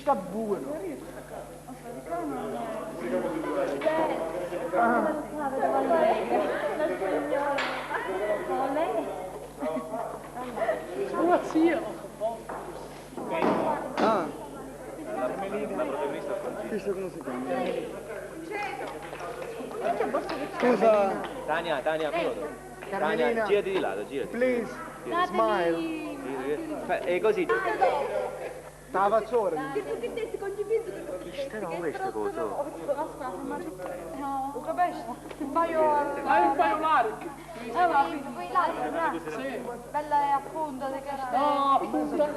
sta buono. Sua zia. Ah, La protagonista chissà come si chiama. Scusa, Tania, Tania, un minuto. Carmelina. Tania, girati di lato, girati. please, smile. E così. Stava solo. Che no, queste cose? Hai un paio largo. Bella appunto di No, appunto.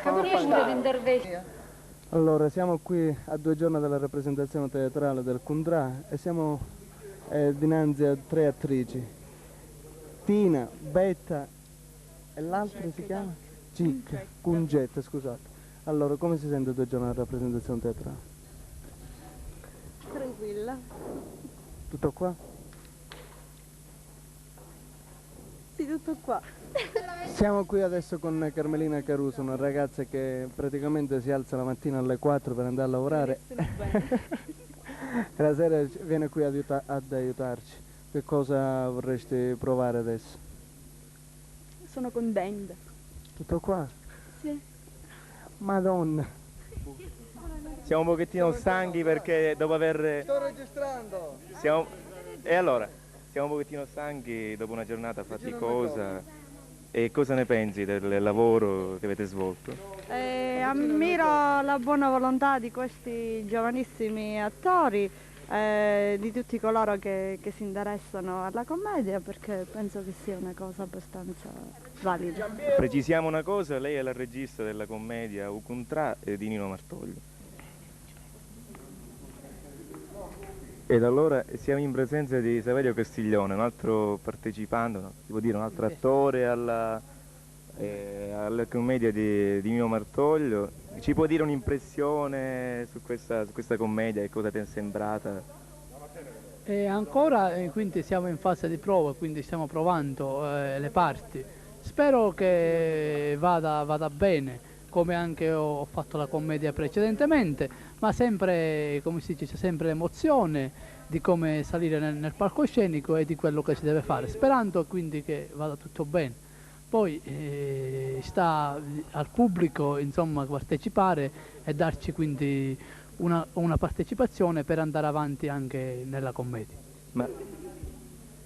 capisci di intervento. Allora, siamo qui a 2 giorni dalla rappresentazione teatrale del Cundrà e siamo dinanzi a 3 attrici. Tina, Betta e l'altra si chiama? Cicca, Cungetta, scusate. Allora, come si sente 2 giorni dalla rappresentazione teatrale? Tranquilla. Tutto qua? Sì, tutto qua. Siamo qui adesso con Carmelina Caruso, una ragazza che praticamente si alza la mattina alle 4 per andare a lavorare e la sera viene qui ad aiutarci. Che cosa vorresti provare adesso? Sono contenta. Tutto qua? Sì. Madonna! Siamo un pochettino stanchi perché dopo aver... Sto registrando! E allora? Siamo un pochettino stanchi dopo una giornata faticosa. E cosa ne pensi del lavoro che avete svolto? Ammiro la buona volontà di questi giovanissimi attori, di tutti coloro che si interessano alla commedia, perché penso che sia una cosa abbastanza valida. Precisiamo una cosa, lei è la regista della commedia Ucuntrà di Nino Martoglio. Ed allora siamo in presenza di Saverio Castiglione, un altro partecipante, no? Si può dire un altro attore alla commedia di Nino Martoglio. Ci può dire un'impressione su questa commedia e cosa ti è sembrata? E ancora, quindi siamo in fase di prova, quindi stiamo provando le parti. Spero che vada bene, come anche ho fatto la commedia precedentemente, ma sempre, come si dice, c'è sempre l'emozione di come salire nel palcoscenico e di quello che si deve fare, sperando quindi che vada tutto bene. Poi sta al pubblico, insomma, partecipare e darci quindi una partecipazione per andare avanti anche nella commedia. Ma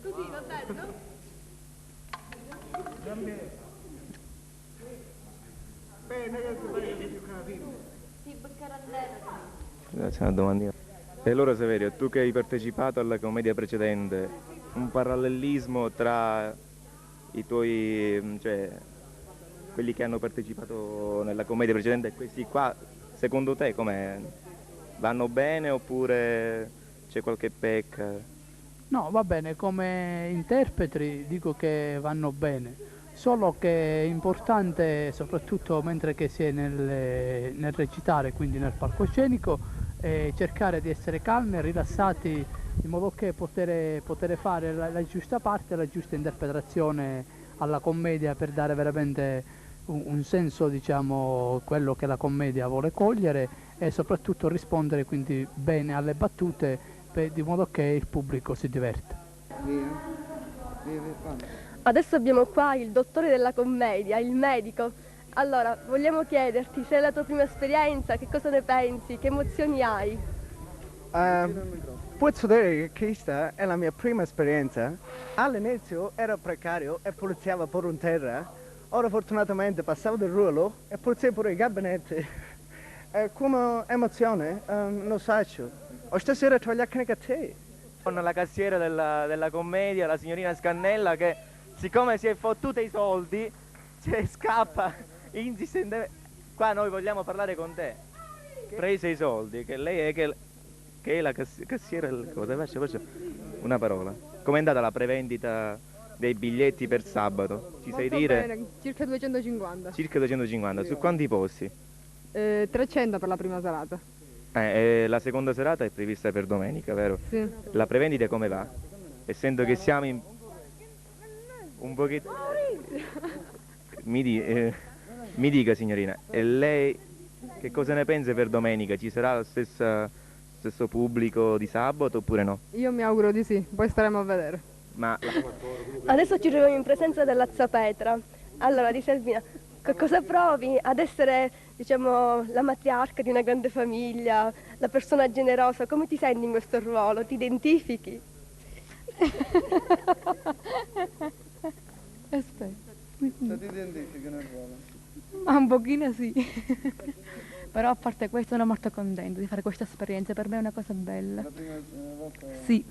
Così va bello? Sì, beccarandella. c'è una domandina. E allora Saverio, tu che hai partecipato alla commedia precedente, un parallelismo tra i tuoi, cioè quelli che hanno partecipato nella commedia precedente e questi qua, secondo te com'è? Vanno bene oppure c'è qualche pecca? No, va bene, come interpreti dico che vanno bene, solo che è importante, soprattutto mentre che si è nel recitare, quindi nel palcoscenico, cercare di essere calmi e rilassati in modo che poter fare la giusta parte, la giusta interpretazione alla commedia per dare veramente un senso, diciamo, quello che la commedia vuole cogliere e soprattutto rispondere quindi bene alle battute di modo che il pubblico si diverte. Adesso abbiamo qua il dottore della commedia, il medico. Allora, vogliamo chiederti se è la tua prima esperienza, che cosa ne pensi, che emozioni hai? Posso dire che questa è la mia prima esperienza. All'inizio ero precario e poliziavo pure in terra. Ora fortunatamente passavo del ruolo e poliziavo pure i gabinetti. Come emozione, non so. O stasera togliere anche a te. Con la cassiera della commedia, la signorina Scannella, che siccome si è fottuta i soldi, cioè, scappa insistente. Qua noi vogliamo parlare con te. Prese i soldi, che lei è che è la cassiera. Cosa faccia? Una parola. Com'è andata la prevendita dei biglietti per sabato? Ci sai dire? Bene, circa 250. Circa 250. Su quanti posti? 300 per la prima serata. La seconda serata è prevista per domenica, vero? Sì. La prevendita come va? Essendo che siamo in un pochettino... Mi dica signorina, e lei Che cosa ne pensi per domenica? Ci sarà lo stesso pubblico di sabato oppure no? Io mi auguro di sì, poi staremo a vedere. Ma Adesso ci troviamo in presenza della zia Petra. Allora, di Selvina, cosa provi ad essere, diciamo, la matriarca di una grande famiglia, la persona generosa? Come ti senti in questo ruolo? Ti identifichi? Aspetta, Se ti identifichi nel ruolo. ma un pochino sì. Però a parte questo sono molto contenta di fare questa esperienza, per me è una cosa bella. La prima volta... Sì.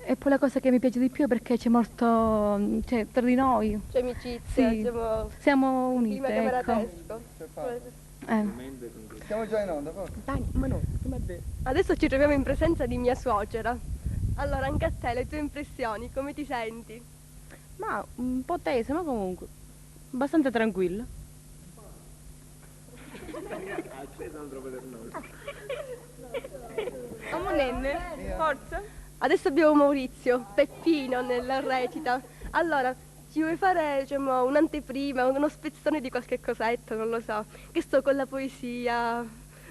E poi la cosa che mi piace di più è perché c'è molto, cioè, tra di noi. C'è amicizia, Sì. diciamo, Siamo un unite, clima ecco. cameratesco. C'è fatto. Eh. Siamo già in onda, forse? Dai, ma no, come te. Adesso ci troviamo in presenza di mia suocera. Allora, anche a te, le tue impressioni, come ti senti? Ma un po' tesa, ma comunque abbastanza tranquilla. Amonenne, forza. Adesso abbiamo Maurizio, Peppino nella recita. Allora, ci vuoi fare, diciamo, un'anteprima, uno spezzone di qualche cosetto, non lo so. Che sto con la poesia,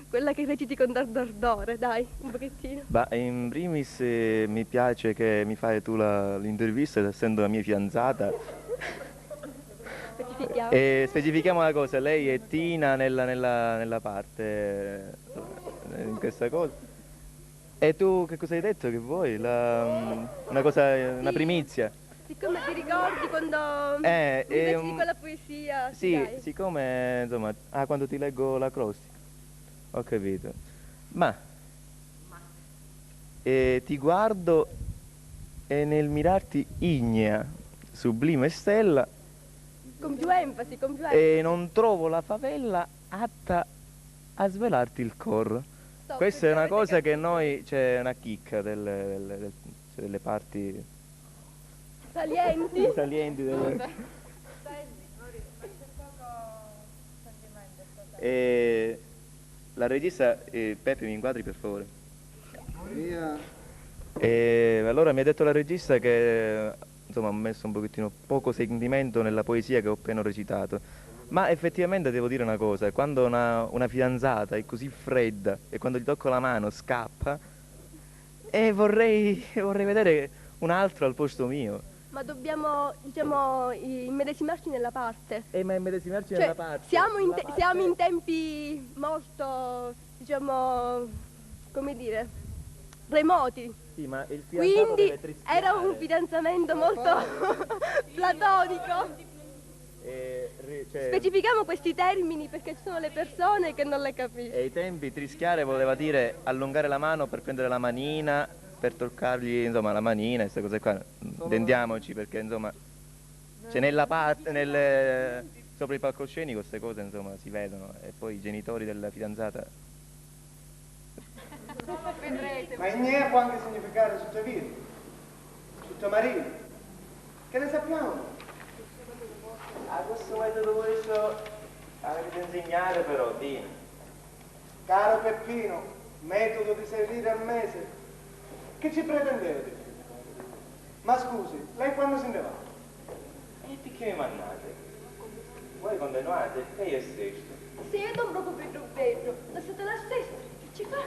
quella che reciti con d'ardore, dai, un pochettino. in primis mi piace che mi fai tu l'intervista essendo la mia fidanzata. Specifichiamo. E specifichiamo una cosa, lei è Tina nella parte, in questa cosa. E tu che cosa hai detto che vuoi? Una cosa, una primizia? Siccome ti ricordi quando mi reciti quella poesia? Sì, dai. siccome, insomma, quando ti leggo l'acrostica. Ho capito. Ma ti guardo e nel mirarti ignea, sublime stella, Con più enfasi, con più enfasi. e non trovo la favella atta a svelarti il cor. Stop, Questa è una avete cosa che capito? noi, c'è una chicca delle parti Salienti. salienti E la regista, Peppe, mi inquadri per favore. Via. E allora mi ha detto la regista che insomma ha messo un pochettino poco sentimento nella poesia che ho appena recitato. Ma effettivamente devo dire una cosa, quando una fidanzata è così fredda e quando gli tocco la mano scappa, e vorrei vedere un altro al posto mio. Ma dobbiamo, diciamo, immedesimarci nella parte. E ma immedesimarci Cioè, nella parte. siamo in tempi molto, diciamo, come dire, remoti. Sì, ma il fidanzato Quindi deve trischiare. era un fidanzamento molto platonico. Cioè, Specifichiamo questi termini perché ci sono le persone che non le capiscono. e ai tempi trischiare voleva dire allungare la mano per prendere la manina, per toccargli insomma la manina e queste cose qua. Intendiamoci perché insomma c'è nella parte, sopra il palcoscenico queste cose insomma si vedono e poi i genitori della fidanzata. Ma ignea può anche significare sottavino, sottomarino. Che ne sappiamo? Questo metodo avete insegnare però, Dino. Caro Peppino, metodo di 6 lire al mese. Che ci pretendete? Ma scusi, lei quando se ne va? E perché mi mannate? Voi continuate e io stesso. Se io non proprio Pedro, lasciate la stessa, che ci fa?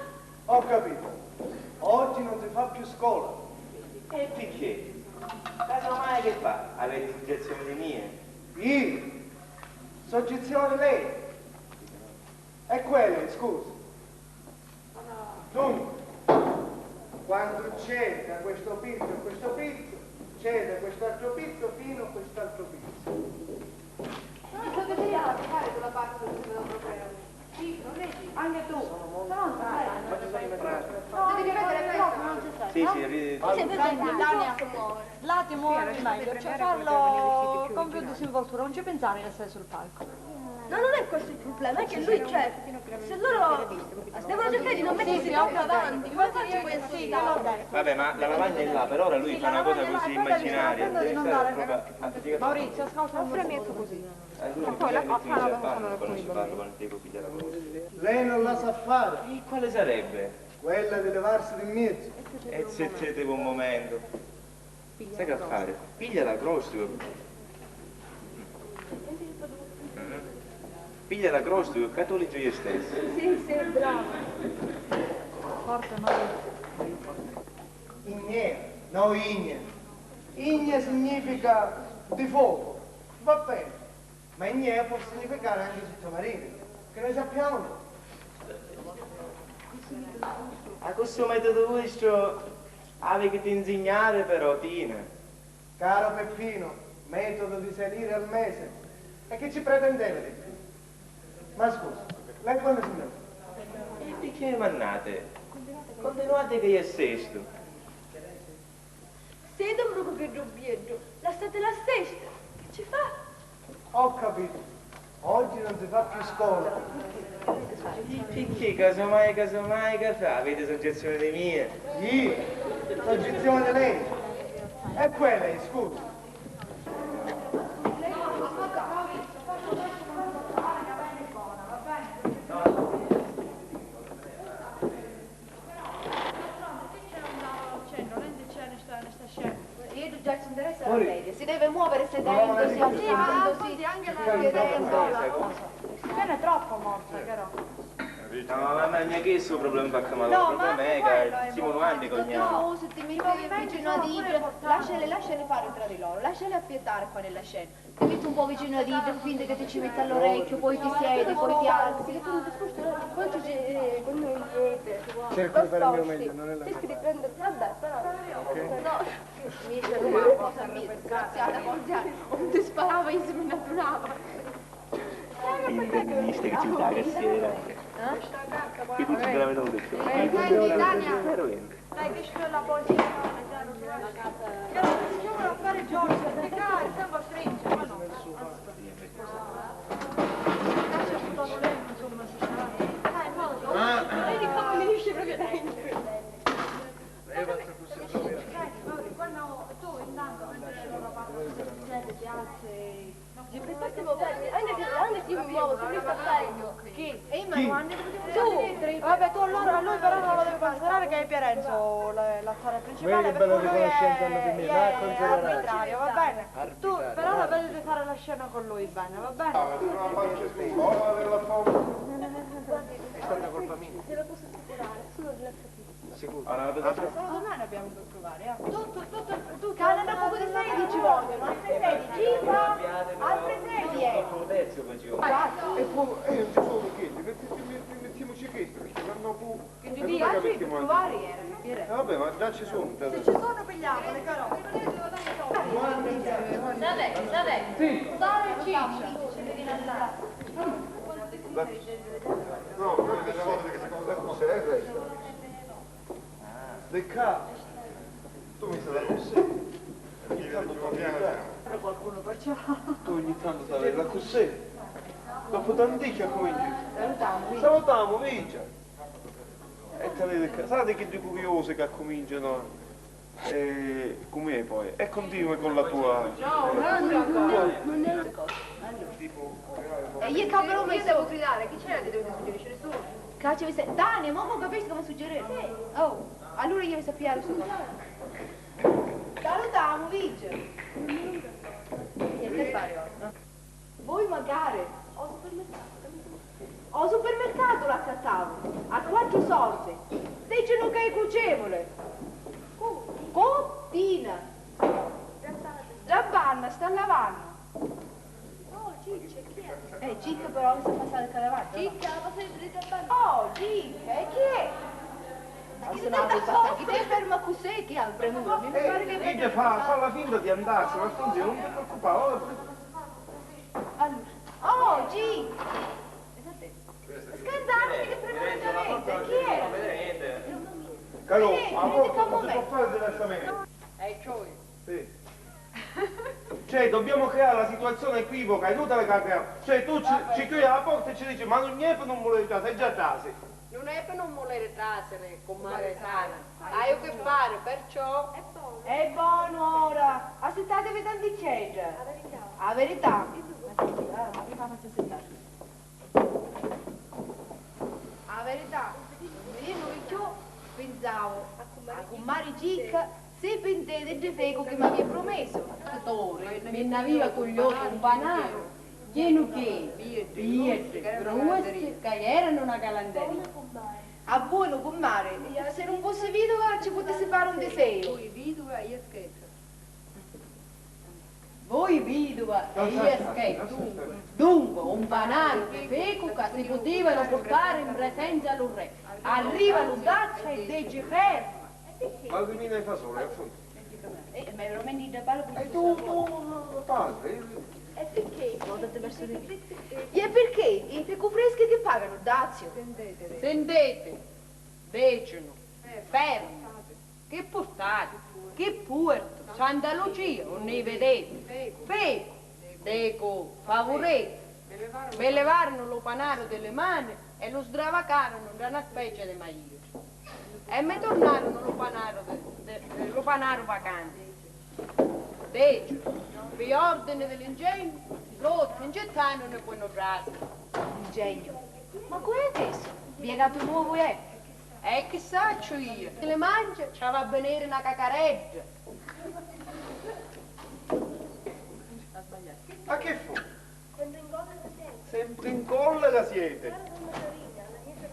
Ho capito. Oggi non si fa più scuola. E perché? Casomai che fa? Avete suggezioni mie? Io? Soggezione lei? E quelle, scusi. Dunque, quando c'è da questo pizzo a questo pizzo, c'è da quest'altro pizzo fino a quest'altro pizzo. fare quella parte del sistema europeo. Sì, lo vedi? Anche tu. No, non sai. Devi ripetere questo, non ci stai. Là ti muovi meglio, cioè farlo con più disinvoltura, non ci pensare di essere sul palco. No, non è questo il problema, è che lui, cioè, se loro devono cercare di non mettersi troppo avanti, come faccio poi a spiegare? Vabbè, ma la lavagna è là, per ora lui fa una cosa così immaginaria. Deve stare proprio Maurizio, ascolta un frametto così. Poi la cosa. Lei non la sa fare, Quale sarebbe? quella di levarsi di mezzo. E se un momento. Sai che fare? Piglia la croce. Piglia la croce, tu cattolico io stesso. Sì, sì, bravo. Forte noi. Ignea, no igne. Igne significa di fuoco, va bene, ma ignea può significare anche sottomarino, che noi sappiamo. A questo metodo questo avevi che insegnare però, Tina. Caro Peppino, metodo di 6 lire al mese. E che ci pretendeva di più? Ma scusa, lei quando si mette? E di che mannate? Continuate che io è sesto. Sei un bruco che dubbietto, la state la sesta. Che ci fa? Ho capito. Oggi non si fa più scuola. Che casomai che fa? Avete soggezione di mie? Io? Soggezione di lei? E quella, scusa. Io già ci interessa la media, si deve muovere sedendosi, alzandosi, anche chiedendo. Si viene troppo morta, però. No, ma non è che il suo problema fa come No, il problema è che siamo anni cogniamo. Tu, se ti metti vicino ad Ida, lasciali fare tra di loro, lasciali appiattare qua nella scena. Ti metti un po' vicino ad Ida, finta che ti ci metti all'orecchio, poi ti siedi, poi ti alzi. Poi ci c'è con noi niente. Cerco di fare il mio meglio, non è la Cerchi di prendere. Vabbè, però. No. Mister, una cosa mia, disgraziata, non ti sparava e si me ne turava. Viste che ci sta sera. Che tu ci te la vedo detto. Senti, Tania. Dai, che c'è la polizia, che non riusciamo a fare Giorgio, perché cari, siamo stringe, ma no. Lascia un po' volendo, insomma, si sarà. Dai, no, Vedi come mi riesce proprio da quando tu intanto mentre la parte ti alzi. Stiamo fermi, anche se io mi muovo, se mi sta meglio. Chi? Tu! Vabbè, tu allora, lui però non lo devi considerare che è Pierenzo l'attore principale, per cui lui è arbitrario, va bene? Tu però la vedi di fare la scena con lui bene, va bene? È stata colpa mia. Se lo posso assicurare, sono rilassatissima. Sicuro. Solo domani abbiamo da trovare, Tu, Canna, dopo quelle 16 volte, no? Altre 16, altre 6, E poi, non ci sono chiedi, mettiamoci chiedi, perché vanno pure... Quindi di altri trovare erano. Vabbè, ma già ci sono. Se ci sono pigliamole, caro. Vabbè, Dare ciccia. No, noi diciamo che secondo te cosa è questa? Del capo. Tu mi stai così. Ogni tanto Per qualcuno perciò. tu ogni tanto stai la così. Dopo tanticchia cominci. Salutiamo, vincia. E te le sapete che di curiose che cominciano com'è poi? E continua con la tua... Non è una cosa. E io cavolo mi devo gridare, chi c'era che dovete suggerire? Nessuno. Caccia vi sei. Dani, ma non capisci come suggerire? Oh, allora io vi sappiamo su cosa. Salutiamo, Vice. Niente a fare ora. Voi magari. Al supermercato l'accattavo. A 4 soldi. Dicono che è cucevole. Cottina. Giabbanna, sta lavando. Ciccia, chi è? Cicca però mi sta passando il davanti. Cicca, la passare dritta al bagno. Oh, Cicca, e chi è? Ma chi non ti passa? Chi ti ferma così? Chi ha il premuto? Mi pare che Ida fa la finta di andarsene, attenzione, non ti preoccupare. Oh, Cicca! Scandarsi che premuratamente, chi è? Caro, a volte non si può fare diversamente. Sì. Cioè, dobbiamo creare la situazione equivoca, è inutile che creiamo. Cioè, tu ci chiudi alla porta e ci dici, ma non è per non volere casa, è già tasi. Non è per non volere trasere con mare sana. Hai che fare, perciò... È buono ora! Aspettatevi tanti c'è! La verità! La verità! Io pensavo a comare Cicca se pentete di fego che mi aveva promesso. Mi via con gli occhi un panaro. Tieni che? Pietre, grossi, che erano una galanteria. A buono con mare, se non fosse vedova ci potesse fare un deseo. Voi vedova, io scherzo. Voi vedova e io scherzo. Dunque, un panaro di feco che si potevano portare in presenza al re. Arriva l'udaccia e dice ferma. Ma che mi ne fa solo, appunto. Ma veramente da ballo E tu, padre? E perché? E perché? I feco freschi che pagano, dazio. Sentite, dicono, ferma. Che portate? Che puerto? Santa Lucia, non ne vedete? Feco, dico, favorete. Me levarono lo panaro delle mani e lo sdravacarono da una specie di maio. E mi tornarono lo panaro vacante. Dicono, per ordine dell'ingegno, loro ingettano ne buono brasi. Ingegno. Ma come è adesso? Vi è dato nuovo E che saccio io? Se le mangia, ci va a venire una cacareggia. Ma che fu? Sempre in collera siete.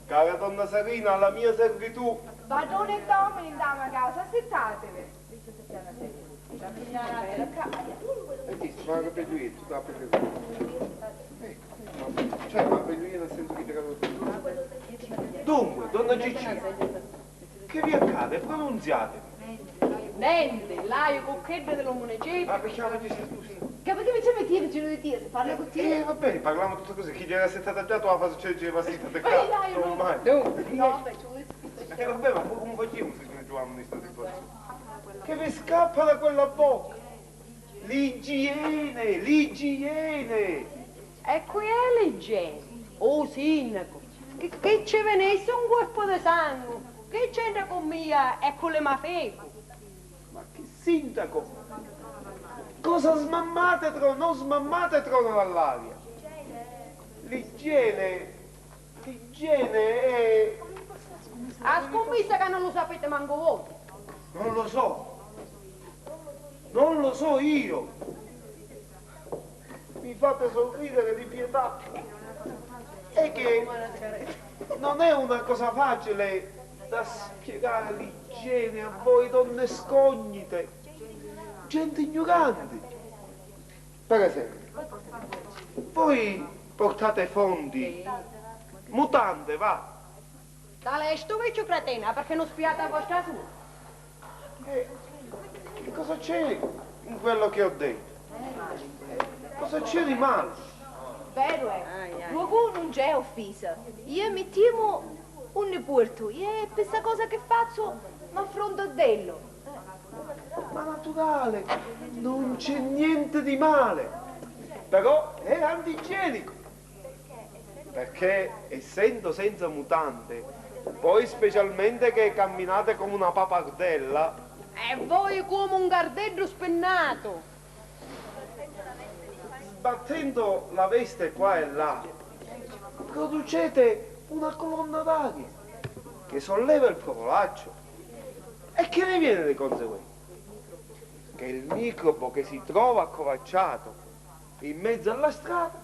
Cara donna Sarina, alla mia servitù. Padrone e domini in dama casa, aspettatevi. E ti ma che pelluino, tu da pelluino. Cioè, ma pelluino nel senso che ti cado tutto. Dunque, donna Gigi, che vi accade? Pronunziatevi. Niente, l'aio coccheddo dello municipio. Ma perché la dici scusa? Che perché mi ci metti vicino di te? Se parla con te? Va bene, parliamo tutte cose. Chi gliela settata già, tu la fase c'è la sita de Dai, qua. Non mai. No, beh, ci vuole Vabbè, ma poi come facciamo se ci mettiamo in questa situazione? Che vi scappa da quella bocca? L'igiene, l'igiene. E qui è l'igiene. Oh, sindaco, che ci venisse un corpo di sangue. Che c'entra con mia e con le mafeco? Ma che sindaco? Cosa smammate non smammate trono dall'aria? L'igiene è... A scommessa che non lo sapete manco voi. Non lo so. Non lo so io. Mi fate sorridere di pietà. È che non è una cosa facile da spiegare l'igiene a voi donne scognite, gente ignorante. Per esempio, voi portate fondi, mutande, va. Da lei sto vecchio cretena perché non spiate a vostra sua. Che cosa c'è in quello che ho detto? Cosa c'è di male? Vero è, luogo non c'è offesa. Io mi temo un nipote e per questa cosa che faccio mi affronto a dello. Ma naturale, non c'è niente di male, però è antigienico. Perché essendo senza mutande, poi specialmente che camminate come una papardella, E voi come un gardello spennato. sbattendo la veste qua e là, producete una colonna d'aria che solleva il popolaccio. E che ne viene di conseguenza? Che il microbo che si trova accovacciato in mezzo alla strada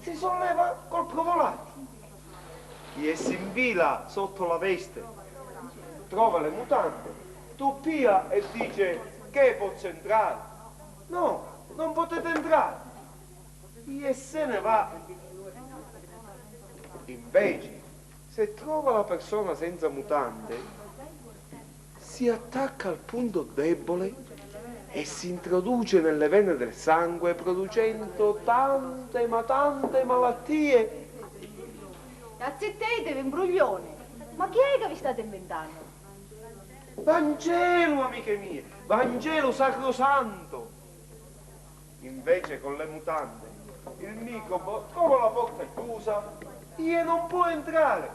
si solleva col popolaccio. Chi si infila sotto la veste trova le mutande, tu pia e dice che posso entrare. No, non potete entrare. E se ne va. Invece, se trova la persona senza mutande, si attacca al punto debole e si introduce nelle vene del sangue producendo tante ma tante malattie. Azzettetevi, imbruglione. Ma chi è che vi state inventando? Vangelo, amiche mie, Vangelo sacrosanto. Invece con le mutande il microbo trova la porta chiusa e non può entrare.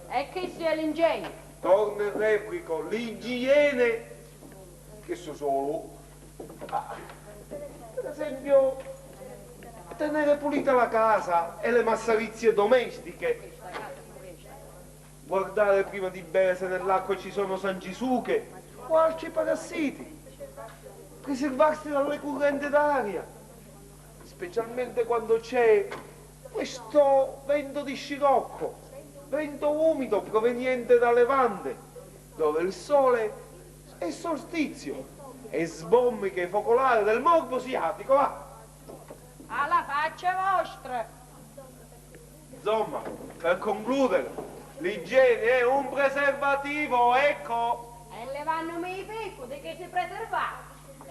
E che sia l'ingegno? Torna e replico, l'igiene, che so solo, per esempio, tenere pulita la casa e le massarizie domestiche, guardare prima di bere se nell'acqua ci sono sanguisuche o altri parassiti, preservarsi dalle correnti d'aria, specialmente quando c'è questo vento di scirocco, vento umido proveniente da Levante, dove il sole è solstizio e sbommica i focolari del morbo asiatico, va! Alla faccia vostra! Insomma, per concludere, l'igiene è un preservativo, ecco! E levandomi i picco di che si preserva?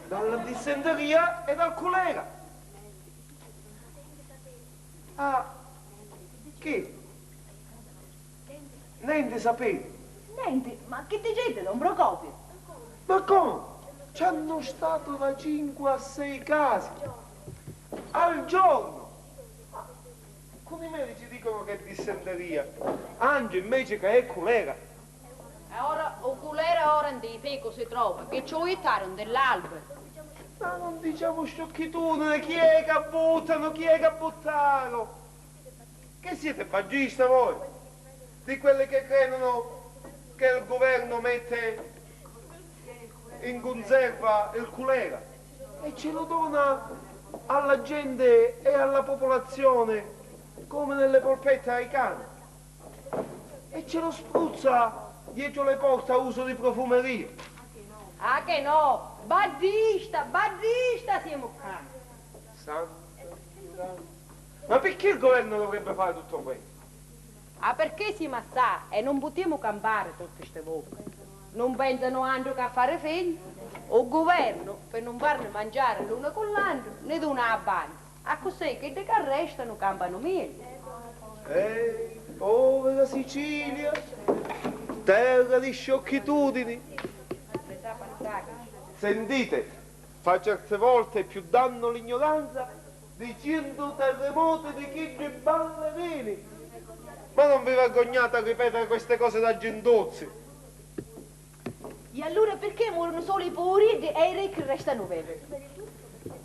Dalla dissenteria e dal colera. Ah, che? Niente sapete? Niente, ma che dicete, Don Procopio? Ma come? C'hanno stato da 5 a 6 casi al giorno. Alcuni medici dicono che è dissenteria, anche invece che è colera. E ora, o culera ora in dei picco si trova, che ci aiutarono dell'albero. Ma non diciamo sciocchitudine, chi è che buttano, chi è che buttano? Che siete faggista voi? Di quelli che credono che il governo mette in conserva il colera e ce lo dona alla gente e alla popolazione come nelle polpette ai cani e ce lo spruzza dietro le porte a uso di profumeria. Ah che no, baddista siamo qua. Ma perché il governo dovrebbe fare tutto questo? Ah perché siamo assà e non possiamo campare tutte queste volte? Non pensano anche a fare figli? O governo per non farne mangiare l'uno con l'altro né d'una a bagno. A così che di che restano campano meglio. Povera Sicilia, terra di sciocchitudini. Sentite, fa certe volte più danno l'ignoranza di 100 terremoti di chi di ballerini. Ma non vi vergognate a ripetere queste cose da gentuzzi? E allora perché muoiono solo i poveri e i ricchi restano vivi?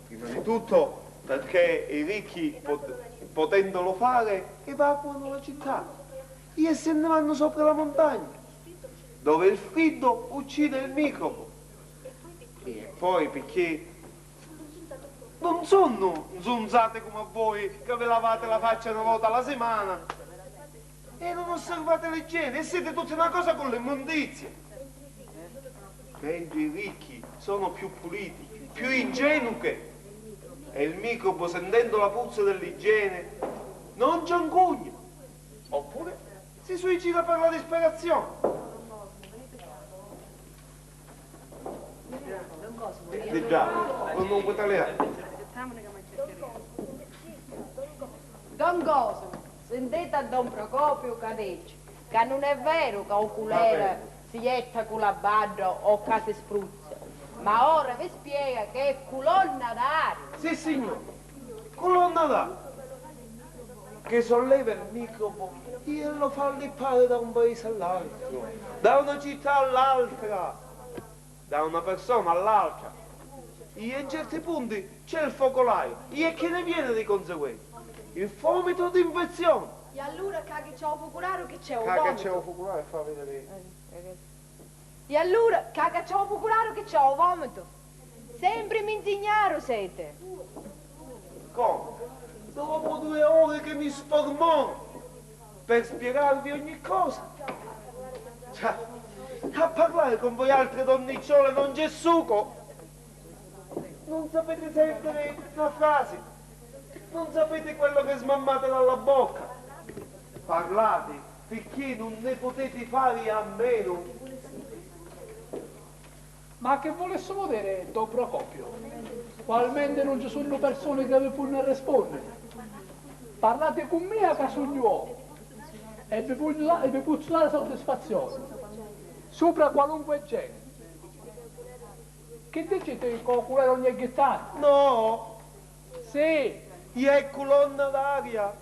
Prima di tutto perché i ricchi, potendolo fare, evacuano la città e se ne vanno sopra la montagna, dove il freddo uccide il microbo. E poi perché non sono zunzate come a voi che vi lavate la faccia una volta alla settimana e non osservate l'igiene e siete tutti una cosa con l'immondizia. Mentre i ricchi sono più puliti, più ingenui e il microbo, sentendo la puzza dell'igiene, non giancugna oppure si suicida per la disperazione. Di già, con un italiano. Don Cosimo, sentite a Don Procopio che dice che non è vero che un culera si jetta con la badra o che si spruzza, ma ora vi spiega che è colonna d'aria. Sì, signore, colonna d'aria, che solleva il microbo e lo fa lippare da un paese all'altro, da una città all'altra, da una persona all'altra. E in certi punti c'è il focolaio e che ne viene di conseguenza? Il vomito di infezione. E allora che c'è un focolare che c'è un Che vomito? c'è un focolare, fa vedere. E allora che c'è un focolare che c'è un vomito? Sempre minzignaro siete. Come? Dopo 2 ore che mi sformò per spiegarvi ogni cosa. Cioè, a parlare con voi altre donnicciole non c'è succo. Non sapete sentire una frase, non sapete quello che smammate dalla bocca. Parlate perché non ne potete fare a meno. Ma che volessimo dire, Don Procopio? Qualmente non ci sono persone che vi possono rispondere. Parlate con me a casugnuolo e vi posso dare soddisfazione sopra qualunque genere. Che dicete con culare ogni ghittata? No! Sì! Gli è colonna d'aria!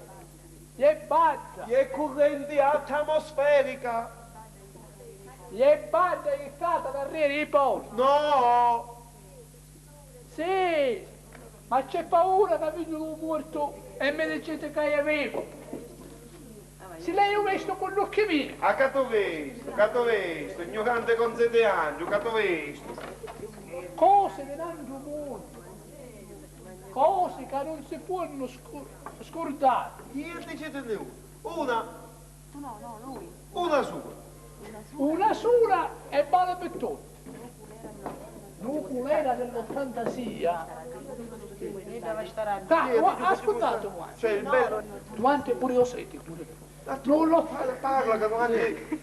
Gli è badda! Gli è corrente atmosferica! Gli è badda ghittata per arrivare i poli! No! Sì! Ma c'è paura che vedo morto e mi dicete che è vivo! Se lei ho visto con l'occhio mio! Ah, che t'ho visto, ignorante con 7 anni, che t'ho visto! Cose di tanto mondo! cose che non si possono scordare. Io dicetene una. No, lui. Una sola. Una sola e vale per tutti. Nuculera dell'86. Ascoltate qua. Cioè il bello. Quante pure io senti pure. Non lo Parla che non anche.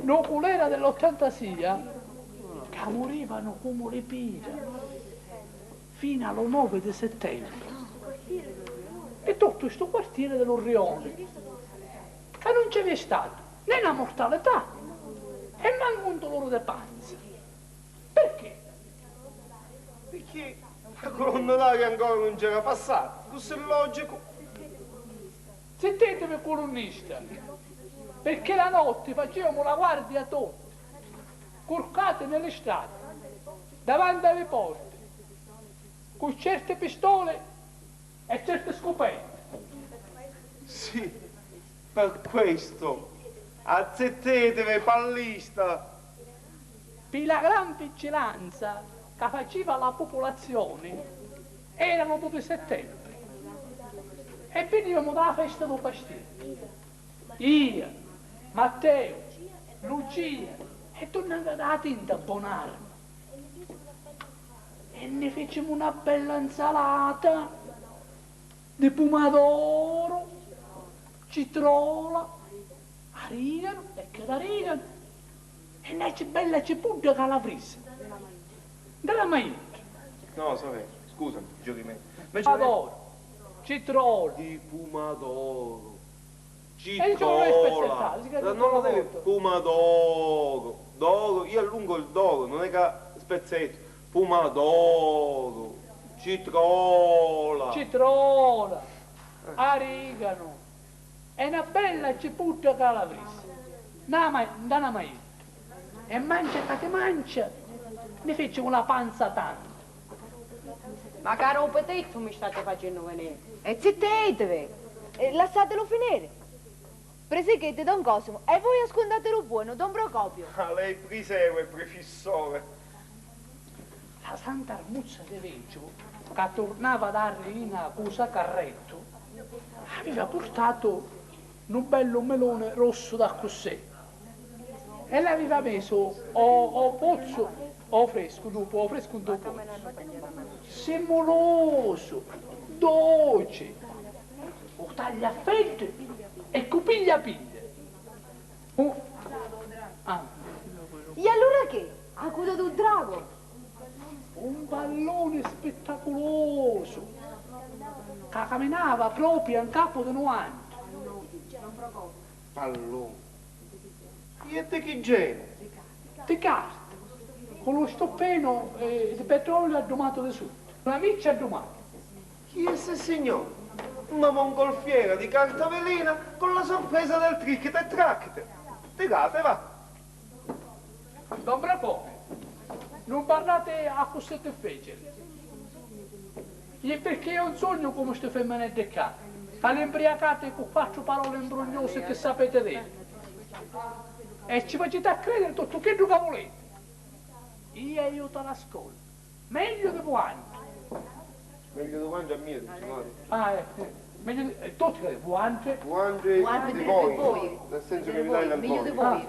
Nuculera dell'86 che morivano come le pire fino allo 9 di settembre. E tutto questo quartiere dell'Orrione che non c'è stato né una mortalità e manco un dolore di panza. Perché? Perché la colonna d'aria ancora non c'era passata. Questo è logico. Sentitevi colonnista, perché la notte facevamo la guardia tutti, corcate nelle strade, davanti alle porte, con certe pistole e certe scopette. Sì, per questo. Azzettetevi, pallista. Per la gran vigilanza che faceva la popolazione, erano 2 settembre. E venivamo dalla festa del pastiere. Io, Matteo, Lucia e tornavo da tinta a Bonarma. E ne fecimo una bella insalata di pomodoro, citrola, arigano, ecco d'arigano, e ne c'è bella cipolla calabrese. Della maglietta. No, sapete, scusami, giochi me. Pomodoro, citrola. Di pomodoro. E il giorno è spezzettato, si Non lo devi. Pomodoro. Doro, io allungo il doro, non è che spezzetto. Pomodoro. Citrola. Citrola, arigano e una bella cipolla calabrese. Da una maglietta. E mangia che ti mangia, ne fece una panza tanta. Ma caro petetto mi state facendo venire. E zittetevi, lasciatelo finire. Presechete Don Cosimo e voi ascoltatelo buono, Don Procopio. A lei prisegue, prefissore. La Santa Armuzza di Veggio, che tornava da Reina Cusa Carretto, aveva portato un bello melone rosso da cos'è e l'aveva messo o pozzo o fresco dopo, semoloso, dolce, o taglia a fette e cupiglia piglia. E allora che? Acuto d'un drago? Un pallone spettacoloso che camminava proprio in capo di 90. Pallone. E di che genere? Di carta, con lo stoppeno di petrolio addomato di sotto, una miccia addumata. Chi è sse signore? Una mongolfiera di carta velina con la sorpresa del trick e track. Tirate, va. Don Procopio, non parlate a cosette fecere. E perché è un sogno come ste femminette qua, che l'imbriacate con 4 parole imbrogliose che sapete dire. E ci facete a credere tutto che tu volete. Io te l'ascolto, meglio di quanto. Meglio di quanto a mio, signore. Meglio di tutti quanto. Quanto di voi, nel senso che vi dai dal meglio di voi.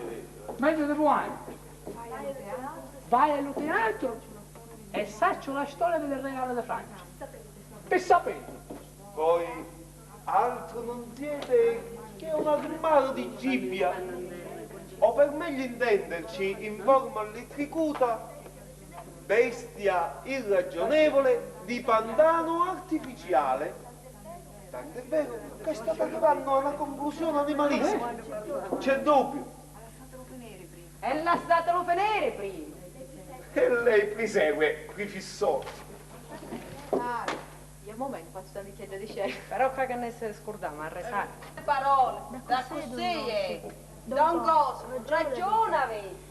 Meglio di quanto. Vai allo teatro e saccio la storia delle regale di Francia. Per sapere. Poi altro non siete che un armadio di gibbia. O per meglio intenderci, in forma litricuta, bestia irragionevole di pantano artificiale. Tant'è vero che state arrivando a una conclusione animalissima. C'è dubbio. E lasciatelo venire prima. E lei prisegue, qui fissò. Io momento faccio una bicchiera di scelta. Però che ne se scordiamo a resare. Parole, da così è. Don Cosimo, ragionavi.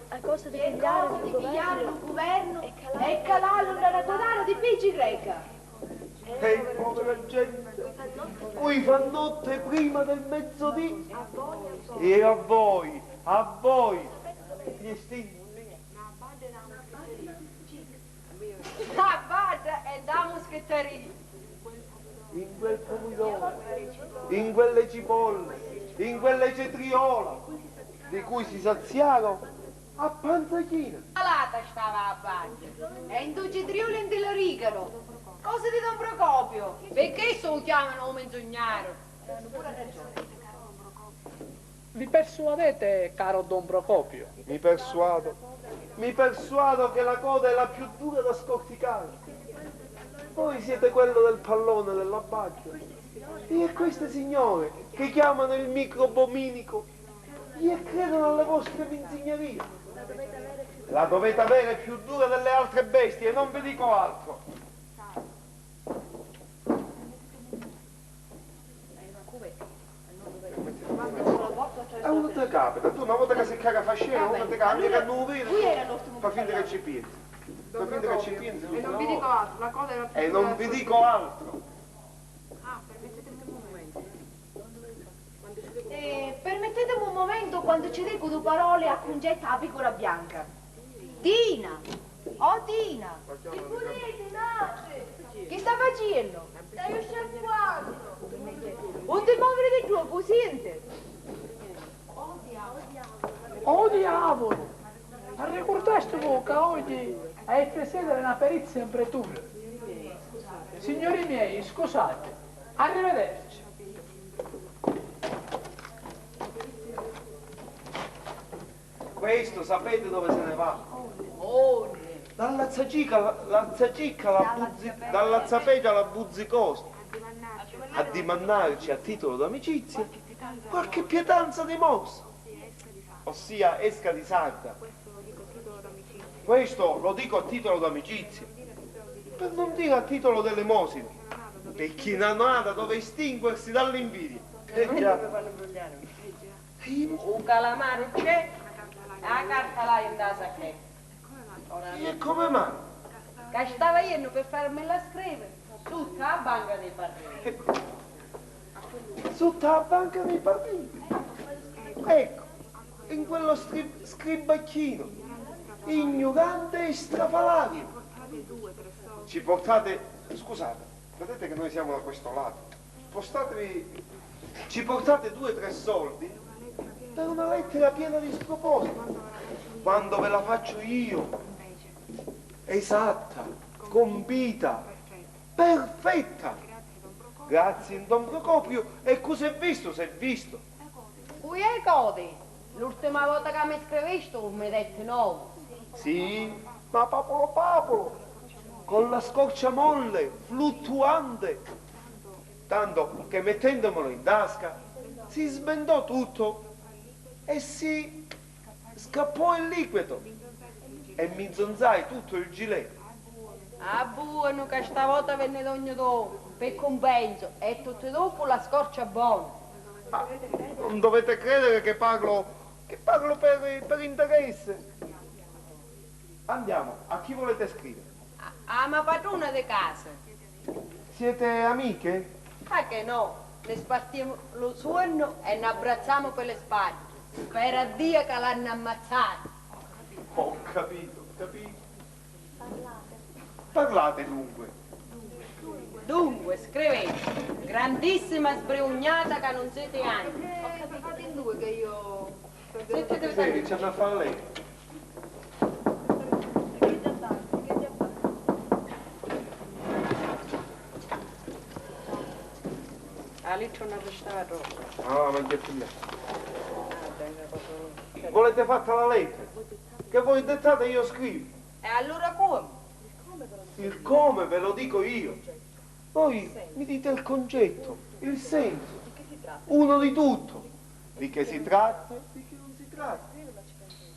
A cosa di Che cosa di pigliare il governo e calarlo nella codara di Pigi Greca. Ehi, povera gente, qui fa notte prima del mezzodì. E a voi, gli stimoli. Ah, guarda, è da moschetteria. In quel pomidoro, in quelle cipolle, in quelle cetriola, di cui si saziarono a panza china. Salata stava a bagno. E in due cetrioli e in dell'origano. Cosa di Don Procopio? Perché se lo chiamano menzognaro? Vi persuadete, caro Don Procopio? Mi persuado che la coda è la più dura da scorticare. Voi siete quello del pallone dell'abbaggio. E queste signore che chiamano il microbominico e credono alle vostre mensignerie. La dovete avere più dura delle altre bestie, non vi dico altro. A uno te capita, tu una volta che si caga fa scena, uno te caga, che non lo vede, fa finta che ci piensi. Fa finta che ci piensi. E non vi dico altro, la cosa era più E non vi dico altro. permettetemi un momento quando ci dico due parole a concetta a piccola bianca. Tina! Oh Tina! Che volete, nasce? Che sta facendo? Stai sciacquando. Non ti muovere di giù, cosciente! Oh diavolo! Ma ricordate voi che oggi è presente una perizia in pretura? Signori miei, scusate, arrivederci. Questo sapete dove se ne va? Dalla zappegia alla buzzicosa, a dimannarci a titolo d'amicizia qualche pietanza di mossa, ossia esca di sarda. Questo lo dico a titolo d'amicizia, per non dire a titolo dell'elemosina, per chi non ha da dove estinguersi dall'invidia. Un calamaro c'è, la carta là in da sacchetta. E come mai? Che stava io per farmela scrivere sotto la banca dei partiti. Sotto la banca dei partiti? Ecco, in quello scribacchino, ignorante e strafalario. Ci portate, scusate, vedete che noi siamo da questo lato, ci portate 2 o 3 soldi per una lettera piena di sproposito, quando ve la faccio io, esatta, compita, perfetta. Grazie Don Procopio, e cosa è visto se è visto? Qui è Codi, l'ultima volta che mi scrivesti mi dette no. Sì, ma papolo, con la scoccia molle, fluttuante, tanto che mettendomelo in tasca si sbendò tutto e si scappò il liquido e mi zonzai tutto il gilet. Ah, buono che stavolta venne d'ogni dopo, per compenso, e tutto dopo la scorcia buona. Ah, non dovete credere che parlo per interesse. Andiamo, a chi volete scrivere? Ah, ma padrona di casa. Siete amiche? Ma che no, ne spartiamo lo suono e ne abbracciamo per le spalle. Spera Dio che l'hanno ammazzato. Ho capito. Parlate dunque. Dunque, scrivete, grandissima sbregugnata che non siete anni. Ho capito in due che io... Sì, c'è da fare lei. lì c'è una restava rossa. Ah, ma che figlia. Volete fatta la lettera? Che voi dettate io scrivo. E allora come? Il come ve lo dico io. Voi mi dite il concetto, il senso. Uno di tutto. Di che si tratta e di che non si tratta.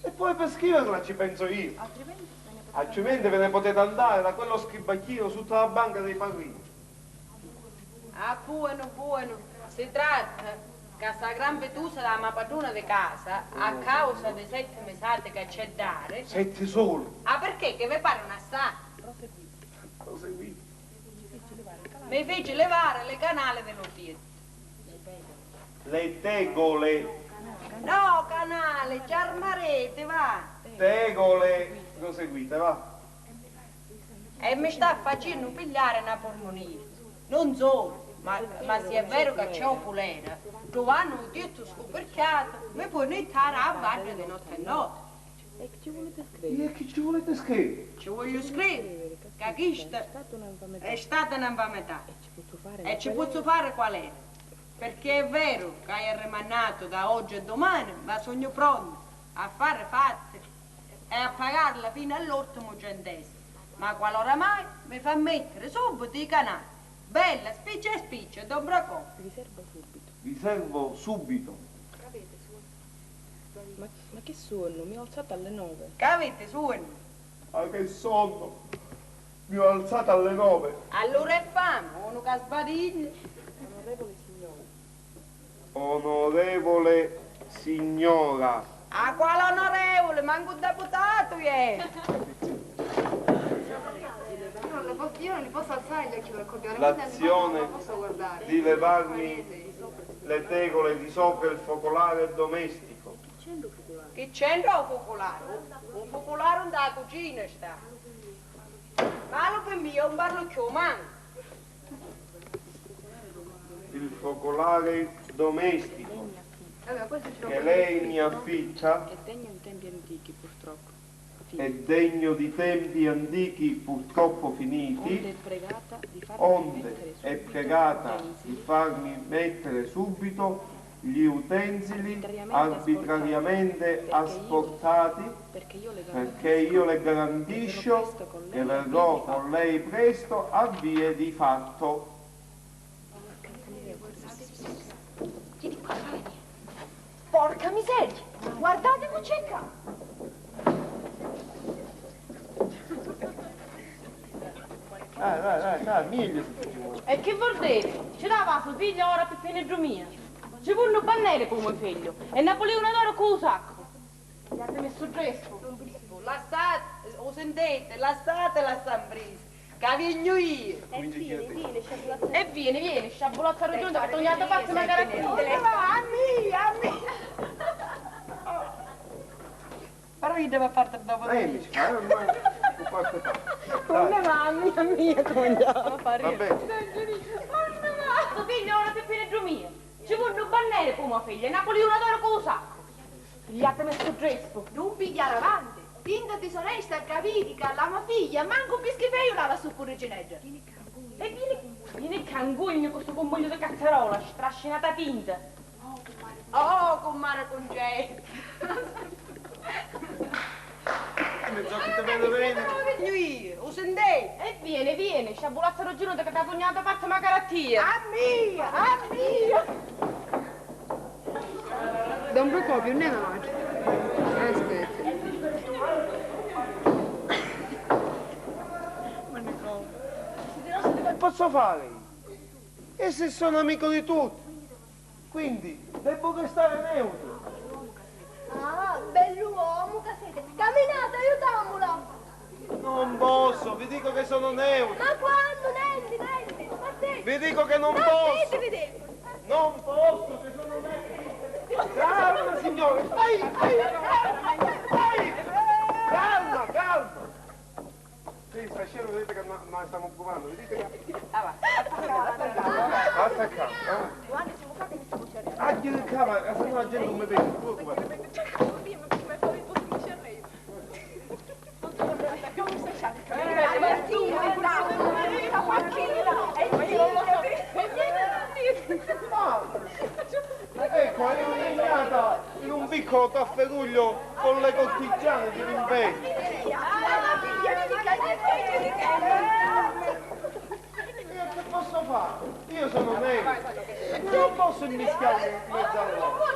E poi per scriverla ci penso io. Altrimenti ve ne potete andare da quello scribacchino sotto la banca dei parrini. Ah, buono, buono. Si tratta che sta gran vetusa della mia padrona di casa, a causa dei 7 mesate che c'è da dare. 7 solo. Ah, perché? Che vi pare una sta? Proseguite. Mi fece levare le canale dello Fiat. Le tegole. No, canale, ci armarete, va. Tegole. Proseguite, va. e mi sta facendo pigliare una polmonia. Non solo, ma se è vero che c'è oculera, trovando tutto scoperchiato, mi può iniettare a valle di notte e notte. E che ci volete scrivere? Ci voglio scrivere che questa è stata un'infamità e ci posso fare qual è. Perché è vero che hai rimandato da oggi e domani, ma sono pronto a fare fatti e a pagarla fino all'ultimo centesimo. Ma qualora mai mi fa mettere subito i canali. Bella, spiccia e spiccia, Don Bracò. Vi servo subito. Ma che sonno? Mi ho alzato alle 9. Che avete sonno? Ma che sonno? Mi ho alzato alle 9. Allora è fame, uno che sbadiglia. Onorevole signora. Onorevole signora. A quale onorevole? Manco un deputato ieri. Io non li posso alzare gli occhi per copiare. L'azione di levarmi le tegole di sopra il focolare domestico. Che c'entra un focolare? Un focolare da cucina sta. Malo per me, un barlucchio, manco. Il focolare domestico che lei mi affitta È degno di tempi antichi, purtroppo. è degno di tempi antichi purtroppo finiti, onde è pregata di farmi mettere subito gli utensili arbitrariamente asportati, perché io le garantisco che verrò con lei presto a vie di fatto. Porca miseria! Guardate come c'è qua! Dai, meglio. E che vuol dire? Ci dava suo figlio ora per finire mia. Ci fu un bannere come figlio e Napoleone d'oro con un sacco. Gli ha messo gesto. Lasciate, o sentite, lasciate la sambrisa, che vigno io. E vieni, sciabolazza raggiunta che togliate parte una caratteristica. A me! Però io devo fare dopo di Come va, mia, come va? Va bene. Suo figlio ora per finire mia. Ci fu un bannere come figlia e Napoleone d'oro con un sacco. Gli ha messo gesto. Non pigliare avanti! Tinta disonesta, capiti che la mia figlia manco più schifeio lava su pure gineggia. E vieni cangugno con questo convoglio di cazzarola, strascinata tinta. Oh, con mare congetto. Mi so che ti vedo bene. Vigno io, o sentite. E vieni, sciabolazza raggiunta che ti ha sognato parte una caratteristica. A mia! Don Procopio, ne avanti. Aspetta. Che posso fare? E se sono amico di tutti? Quindi devo restare neutro. Ah, bell'uomo che siete. Camminate, aiutamola. Non posso, vi dico che sono neutro. Ma quando? Nendi, spartete. Vi dico che non posso. Spartetevi dentro. Non posso, che sono neutro. Calma, signore. Calma. Sì, stasera vedete che noi stiamo occupando, vedete che... Attaccato. Ah, chiedi il cava, se no la gente non mi vede, non ti preoccupare. Ecco, è impegnata in un piccolo tafferuglio con le cortigiane di l'impegno. Io che posso fare? Io sono nero, non posso immischiarmi in mezzo a loro.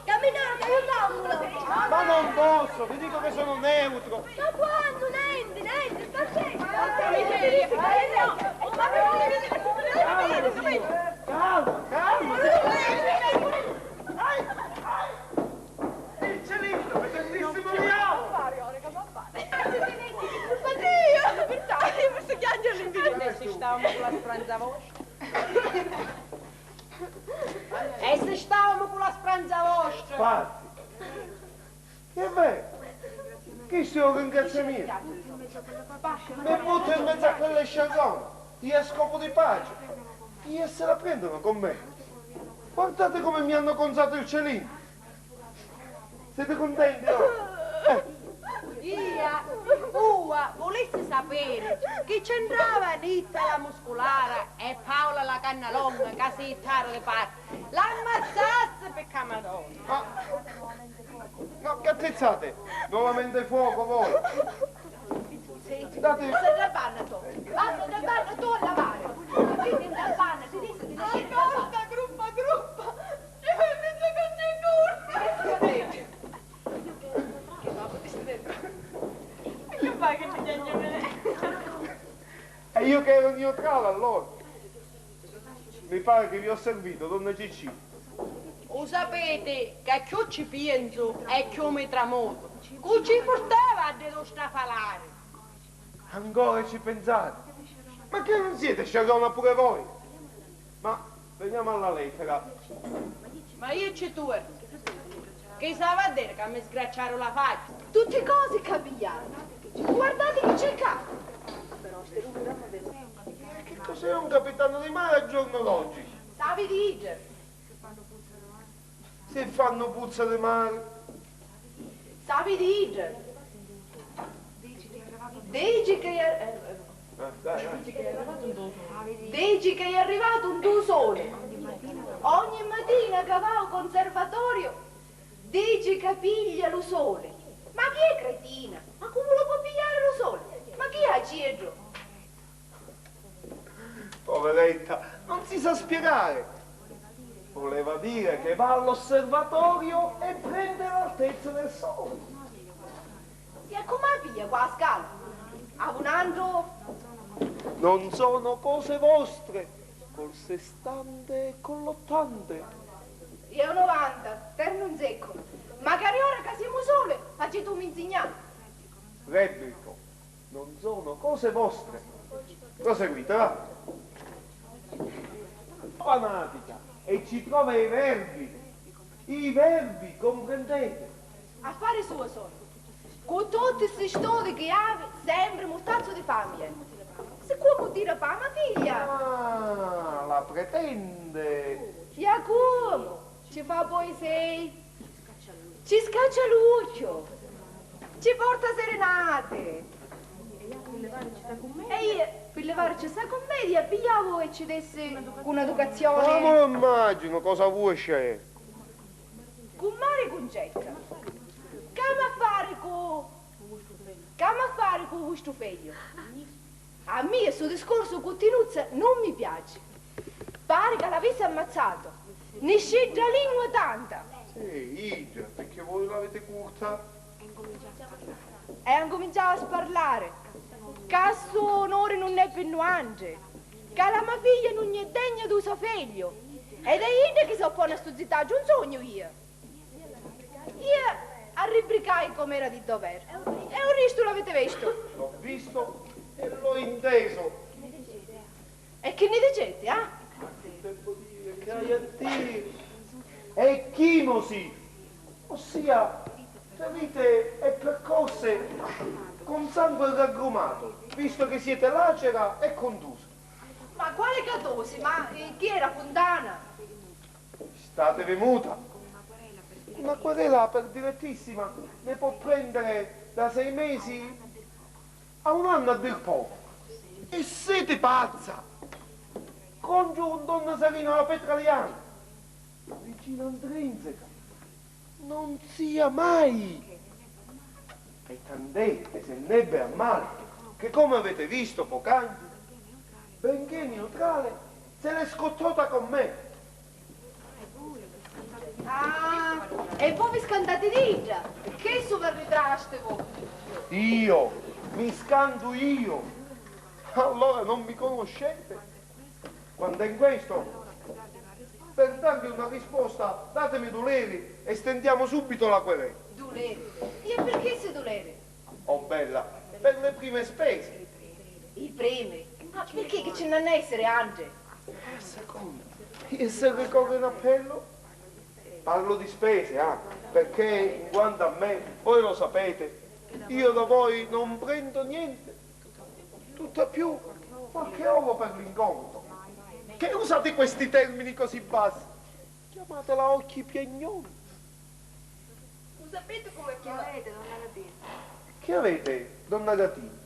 Camminate, aiutamola. Ma non posso, vi dico che sono neutro. Ma quando? Nendi, spartete. Calma. Il cilindro, è tantissimo diavolo. Io posso piangere in video. Adesso stavamo con la spranza vostra. E se stavamo con la spranza vostra? Infatti. Che è vero? Chi sono ringraziamenti? Mi butto in mezzo a quelle sciarrone, io a scopo di pace. Io se la prendono con me. Guardate come mi hanno conzato il celino. Siete contenti? Ua, volessi sapere che c'entrava Nitta la muscolare e Paola la canna longa, casettaro di parte. L'ammazzasse per camadonna. No, che attrezzate? Nuovamente fuoco voi. Date... Passa dal banno tu a lavare. Vieni dal banno, ti dice di lasciare il banno. Gruppa, ci vai in mezzo con i curvi. Che fai che ti chiedi me? E io che ero neutrale allora. Mi pare che vi ho servito, donna Cicci. Lo sapete che più ci penso e più mi tramoto. Che ci portava a dello strafalare? Ancora ci pensate? Ma che non siete sciarrona pure voi? Ma veniamo alla lettera. Ma io c'è tu, che stava a dire che mi sgracciarono la faccia. Tutte cose capigliate. Guardate che c'è qua. Che cos'è un capitano di mare al giorno d'oggi? Savi dire. Se fanno puzza di mare. Savi dire. Dici che Dici che è arrivato un tuo sole. Ogni mattina che va al conservatorio dici che piglia lo sole. Ma chi è cretina? Ma come lo può pigliare lo sole? Ma chi è Cedro? Poveretta, non si sa spiegare. Voleva dire che va all'osservatorio e prende l'altezza del sole. E come piglia qua a scala? A un altro? Non sono cose vostre, col sestante e con l'ottante. Io 90, terno un secco. Magari ora che siamo sole, facci tu mi insegnare. Replico, non sono cose vostre. Proseguite, va. Fanatica, e ci trova i verbi, comprendete? Affari suo sono. Con tutti questi studi che ha, sempre mostazzo di famiglia. Se come dire mamma figlia? Ah, la pretende. E come? Ci fa poesia, ci scaccia l'uccio, ci porta serenate. E io, per levarci sta commedia, pigliavo e ci desse un'educazione. Ma me lo immagino, cosa vuoi c'è? Con mare concetta. Che a fare con questo figlio? A me questo discorso con Tinuzza non mi piace. Pare che l'avesse ammazzato. Ne sceglie la lingua tanta. Sì, Igia, perché voi l'avete curta? E ha cominciato a parlare. Che il suo onore non è pennuante. Che la mia figlia non è degna di suo figlio. Ed è io che si oppone a sto zittaggio, un sogno io. Io arribricai come era di dovere. E un risto l'avete visto? L'ho visto e l'ho inteso. E che ne dicete, ah? Devo dire che hai a dire è chimosi, ossia ferite e percosse con sangue ragrumato, visto che siete lacera e contusa. Ma quale catosi? Ma chi era Fontana? State venuta. Una querela per direttissima ne può prendere da 6 mesi a 1 anno a dir poco. E siete pazza! Congiuro un donna Sarina alla Petraliana, vicina intrinseca. Non sia mai! E tant'è se nebbe a male, che come avete visto poc'anzi, benché neutrale, se l'è scottata con me. Ah, e voi vi scantate di già? Che sopravvitraste voi? Io, mi scanto io. Allora non mi conoscete? Quando è in questo, per darvi una risposta, datemi Duleri e stendiamo subito la querela. Duleri? E perché sei Duleri? Oh bella, per le prime spese. I primi? Ma perché che ce ne ne essere anche? Secondo, e se ricorre in appello? Parlo di spese, perché in quanto a me, voi lo sapete, io da voi non prendo niente, tutto più qualche euro per l'incontro. Che usate questi termini così bassi? Chiamatela occhi piagnoni. Sapete come chiamate, donna Gatina? Che avete, donna Gatina?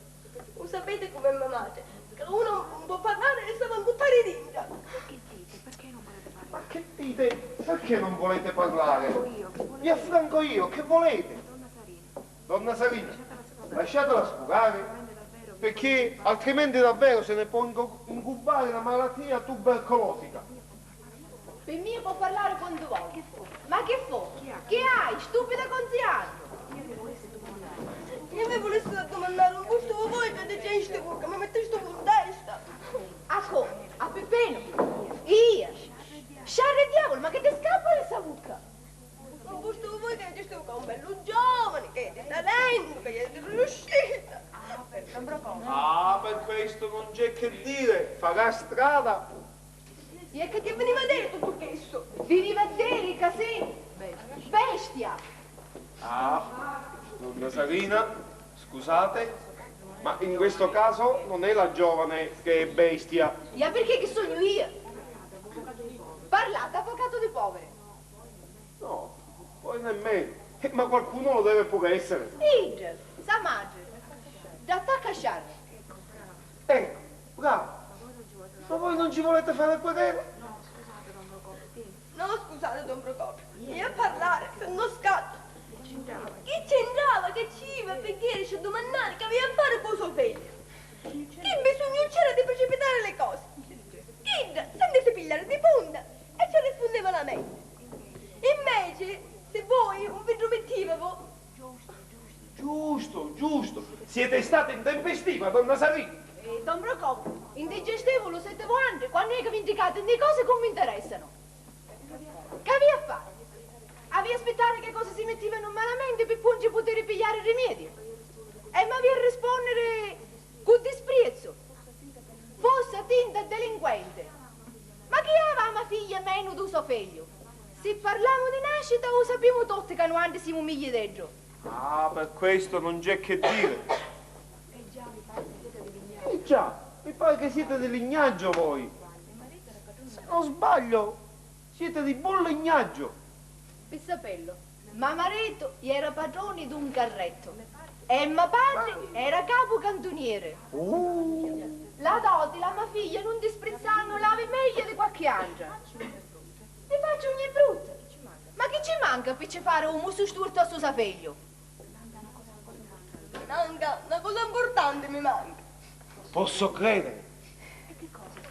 Sapete come mamate? Che uno non può parlare e si va a buttare dentro. Che dite? Perché non volete parlare? Ma che dite? Perché non volete parlare? Vi affranco io, che volete? Donna Sarina, lasciatela sfogare, perché altrimenti davvero se ne può incubare la malattia tubercolosica. Per me può parlare quando vuole. Ma che fu? Che hai, stupida conziana? Io mi volessi domandare un gusto voi che diceste che mi metteste in testa. A come? A Peppino? Io? Sciarre diavolo, ma che ti scappa questa bucca? Un gusto voi che diceste che è un bello giovane, che è di talento, che è di riuscita. Ah, per questo non c'è che dire, farà strada. E che ti veniva a dire tutto questo? Veniva a dire che sei bestia. Ah, donna Sarina, scusate, ma in questo caso non è la giovane che è bestia. E perché che sono io? Parlate, avvocato di poveri. No, poi nemmeno. Ma qualcuno lo deve pure essere. Idel, sa madre. Da attacca a sciarre. Ecco, bravo. Ma voi non ci volete fare querela? No, scusate, don Procopio. Io a parlare, se non scatto. Chi c'entrava che ci iva perché riesce a domandare che aveva a fare con suo figlio? Chi bisogna c'era di precipitare le cose? Chi senza pigliare di punta e ci rispondeva la mente. Invece, se voi un vi promettevamo... Giusto. Siete stata intempestiva, donna Sarina. Don Procopio, indigestevolo siete voi quando è che vi indicate di cose che mi interessano. Che aveva a fare? Aveva aspettato che cose si mettevano malamente per poi poter pigliare il rimedio. E ma aveva a rispondere con disprezzo. Fosse tinta delinquente. Ma chi aveva una figlia meno di suo figlio? Se parliamo di nascita lo sappiamo tutti che noi siamo migli dentro. Ah, per questo non c'è che dire. Già, mi pare che siete di lignaggio voi. Se non sbaglio, siete di buon lignaggio. Per saperlo, ma marito era padrone di un carretto e mio padre era capo cantoniere. La dote, la mia figlia non disprezzano l'ave meglio di qualche altra. Ti faccio ogni brutta. Ma che ci manca per ci fare un muso sturto a suo figlio? Manca, una cosa importante mi manca. Posso credere.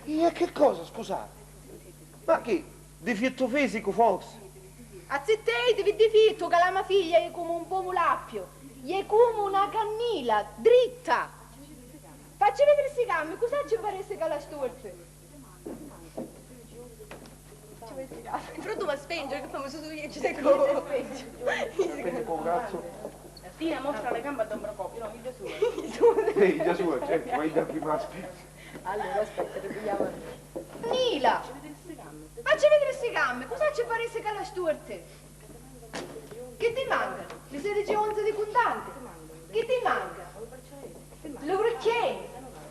E che cosa, scusate? Ma che? Difetto fisico forse? Azzettetevi di fitto che la mia figlia è come un pomulappio, è come una cannila, dritta. Facci vedere questi gambe, cosa ci paresse che la storce? Però tu mi spingi, che poi mi sono io ci sei come. Prendi un cazzo. Tina mostra le gambe a Don Procopio, no, Gesù. Gesù, certo, ma da prima aspetta. Allora aspetta, ripigliamo. Nila! Facci vedere queste gambe, cosa ci paresse che la storce? Che ti manca? Le 16 onze di contante? Che ti manca? Le orecchiette?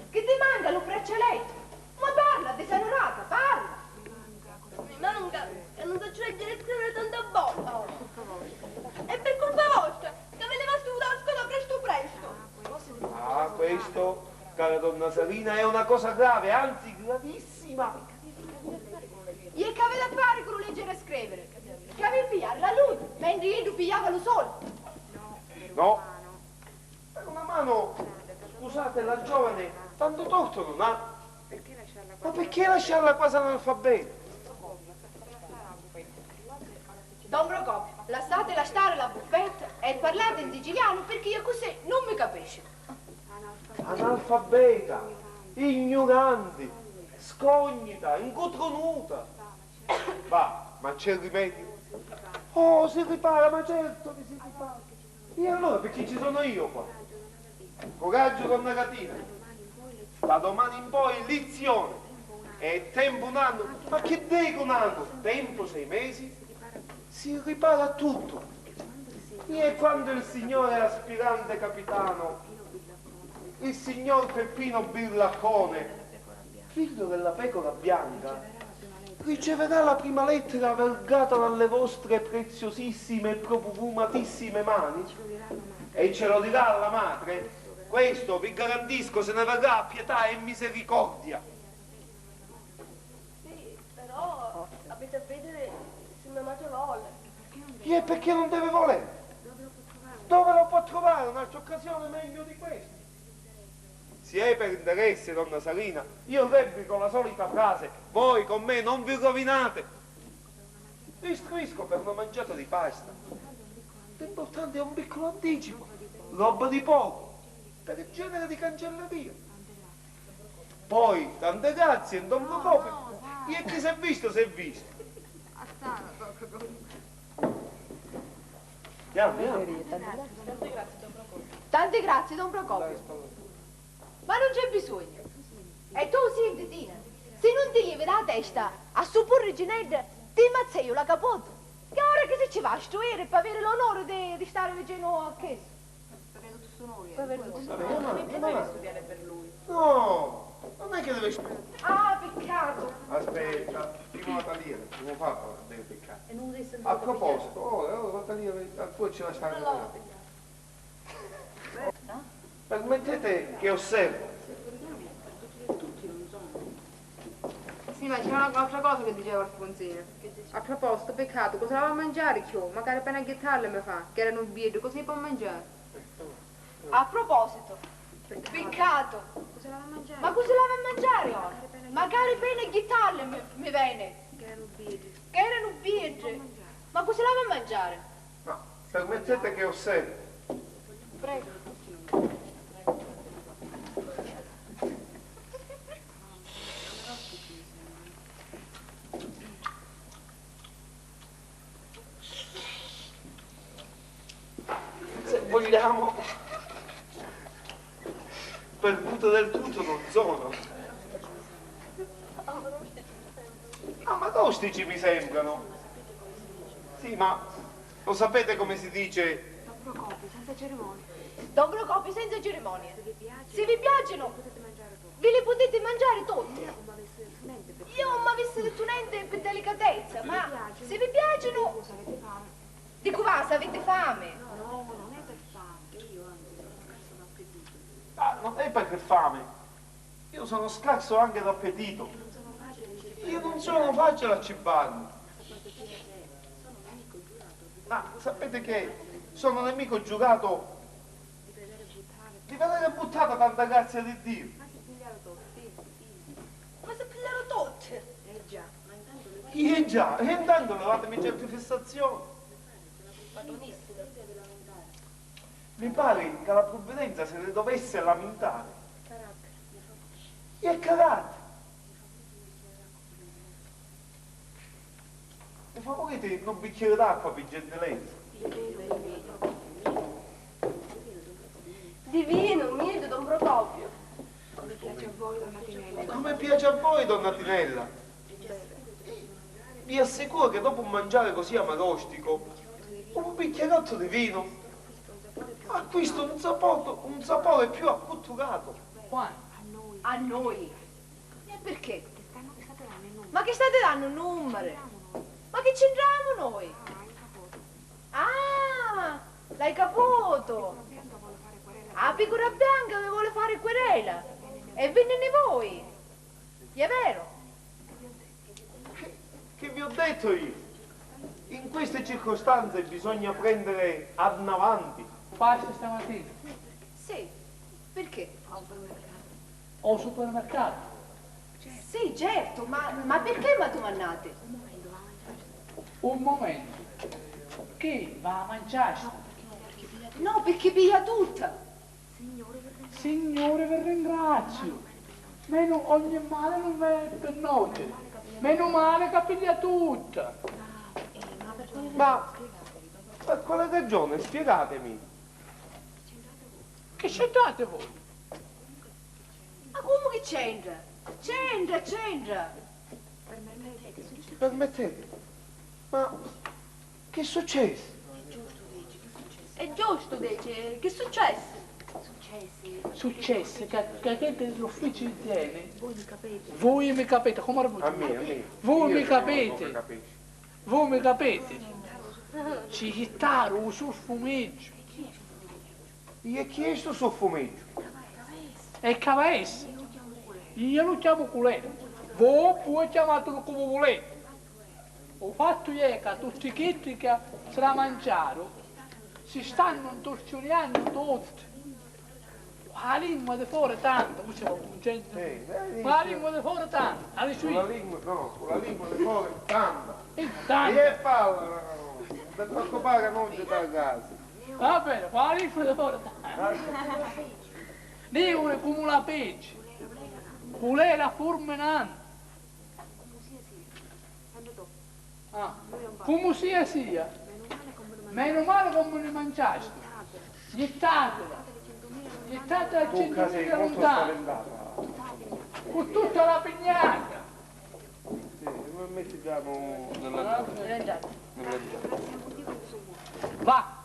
Che ti manca lo braccialetto? Ma parla, desanorata, parla! Mi manca, che non so leggere e scrivere tanta bolla. E per colpa vostra, che ve levaste da scuola presto. Ah, questo, cara donna Sarina, è una cosa grave, anzi gravissima. E che aveva a fare con leggere e scrivere? Che aveva pigliato la luce, mentre io pigliava lo sole. No. Per una mano, scusate, la giovane tanto torto non ha. Ma perché lasciarla quasi analfabeta? Don Procopio, lasciatela stare la buffetta e parlate in siciliano perché io così non mi capisco. Analfabeta, ignorante, scognita, incotronuta. Va, ma c'è il rimedio? Oh, si ripara, ma certo che si ripara. E allora perché ci sono io qua? Coraggio, donna Gatina. Da domani in poi lezione. È tempo un anno. Ma che dico un anno? Tempo 6 mesi? Si ripara tutto. E quando il signore aspirante capitano, il signor Peppino Birlaccone, figlio della pecora bianca, riceverà la prima lettera vergata dalle vostre preziosissime e profumatissime mani e ce lo dirà alla madre, questo vi garantisco se ne verrà pietà e misericordia. Sì, però avete a vedere se mio amato lo vuole. E perché non deve volere? Dove lo può trovare un'altra occasione meglio di questa? Se è per interesse, donna Salina, io replico la solita frase, voi con me non vi rovinate. Istruisco per una mangiata di pasta. L'importante è un piccolo anticipo, roba di poco, per il genere di cancelleria. Poi, tante grazie, don Procopio, e chi si è visto, si è visto. Andiamo. Tante grazie, don Procopio. Ma non c'è bisogno. E tu senti, Tina, se non ti llevi la testa a supporre Ginetta, ti mazzei io la capoto. Che ora che se ci va a studiare per avere l'onore di stare vicino a questo? Per avere tutto onore. Per avere tutto Deve studiare per lui. No, non è che deve studiare. Ah, peccato. Aspetta, prima Natalia, come fa a deve peccare? A proposito, ora Natalia, poi ce la sta. Permettete che osservo. Sì, ma c'è un'altra cosa che diceva Alfonsina. A proposito, peccato, cosa la va a mangiare Chio? Magari appena a ghiettarle mi fa, che erano un biedo, cosa si può mangiare? A proposito, peccato. Cosa la va a mangiare? Ma cosa la va a mangiare ora? Magari bene ghitarle mi viene. Che erano biedi. Che erano biedi. Ma cosa la va a mangiare? No, permettete che osservo. Prego. Se vogliamo, perdute del tutto non sono. Amatostici mi sembrano. Sì, ma lo sapete come si dice? Don Procopio, senza cerimonie. Don Procopio, senza cerimonie. Se vi piacciono, potete mangiare tutti. ve le potete mangiare tutti. Io non mi avessi detto niente per Io non mi avessi detto niente per delicatezza, ma se vi piacciono, cosa avete fame? dico va, se avete fame. No, non è per fame. Io anzi sono scarso d'appetito. Ah, non è perché fame. Io sono scarso anche d'appetito. Io non sono facile a cibarmi. Ma sapete che sono nemico giurato di vedere buttata tanta grazia di Dio. Ma si pigliano tutti. Ma se pigliano tutti. Già, ma intanto le Già, e intanto levatemi certe fissazioni. Mi pare che la provvidenza se ne dovesse lamentare. E carattere. Mi favorite un bicchiere d'acqua per gentilezza? Divino, mio Don Procopio. come piace a voi, donna Tinella. Come piace a voi, donna Tinella? Vi assicuro che dopo un mangiare così amarostico, un bicchierotto di vino acquista un sapore più acculturato. A noi. E perché? Ma che state dando numeri? Ma che c'entriamo noi? Ah, l'hai caputo. A figura bianca che vuole fare querela. E venite voi. È vero? Che vi ho detto io? In queste circostanze bisogna prendere ad avanti. Pasta stamattina. Sì. Perché? O supermercato. Sì, certo, ma perché mi domandate? Un momento. Chi va a mangiare? No, perché piglia tutta. Signore, vi ringrazio. Meno ogni male non è per notte. Meno male che piglia tutta. Ma per quale ragione? Spiegatemi. Che c'entrate voi? Ma come che c'entra? C'entra. Permettete, ma che è successo? è giusto, dice. Che è successo? Successe che l'ufficio tiene. Voi mi capite? Voi mi capite, come A me. Voi mi Io capite. non capisco. Voi mi capite. Ci chittarono sul fumeggio. Gli ho chiesto sul fumeggio. E Cavaessi. Io lo chiamo Culeno. Voi chiamatelo come volete. Ho fatto ieri che tutti quelli che se la mangiarono si stanno intorcionando tutti. La lingua di fuori tanto, la lingua di fuori tanto, Con la lingua, no, con la lingua di fuori tanta. E che falla, no, non ti preoccupare che non ci sta a casa. Va bene, la lingua di fuori tanto. Dicono come la pece, culè la fulminante. Come sia, meno male come ne mangiaste. Gettatela a 100.000 lontano, con tutta la pignata. Sì, lo mettiamo nella Va,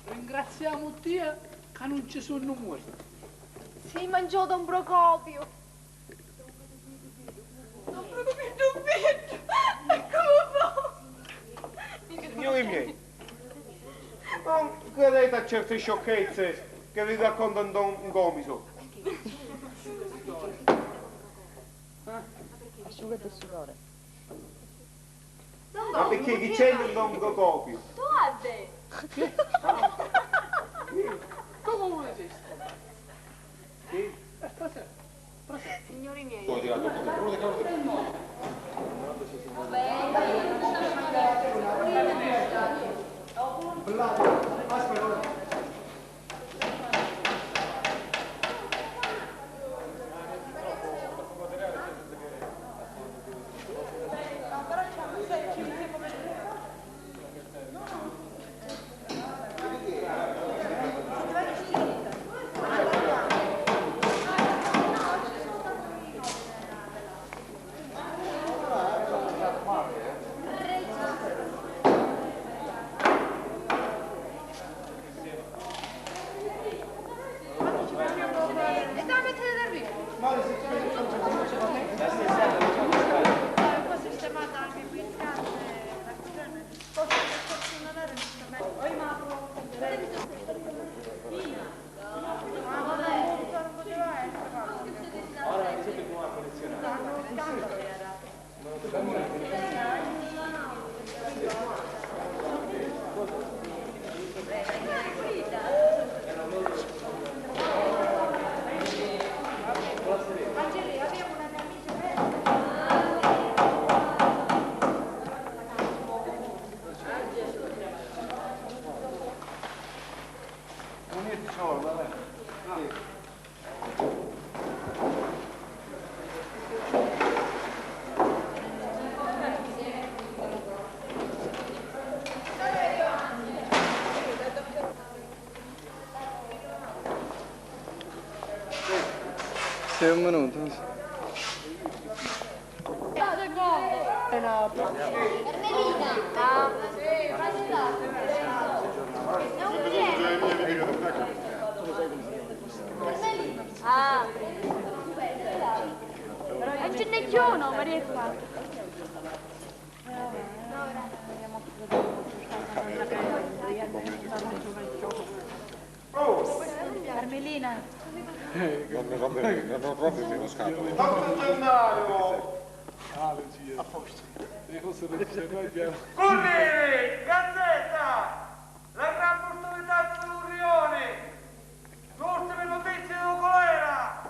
ringraziamo Dio che non ci sono morti. Si mangiò Don Procopio. Don Procopio è giubbetto. Come fa? Signori miei, non credete a certe sciocchezze che vi raccontano Don Gomiso. Asciugate il sudore. Ma perché chi c'è il Don Procopio? Tu a te. Come vuole esistere? Sì? Signori miei. Sì, un minuto. Ermelina! Ah! Non ce n'è più, no, Maria qua. Carmelina. Non proprio meno scatole. Don Gennaro! A posto. Corriere! Gazzetta! La gran opportunità dell'Urione! L'ultime notizie del colera!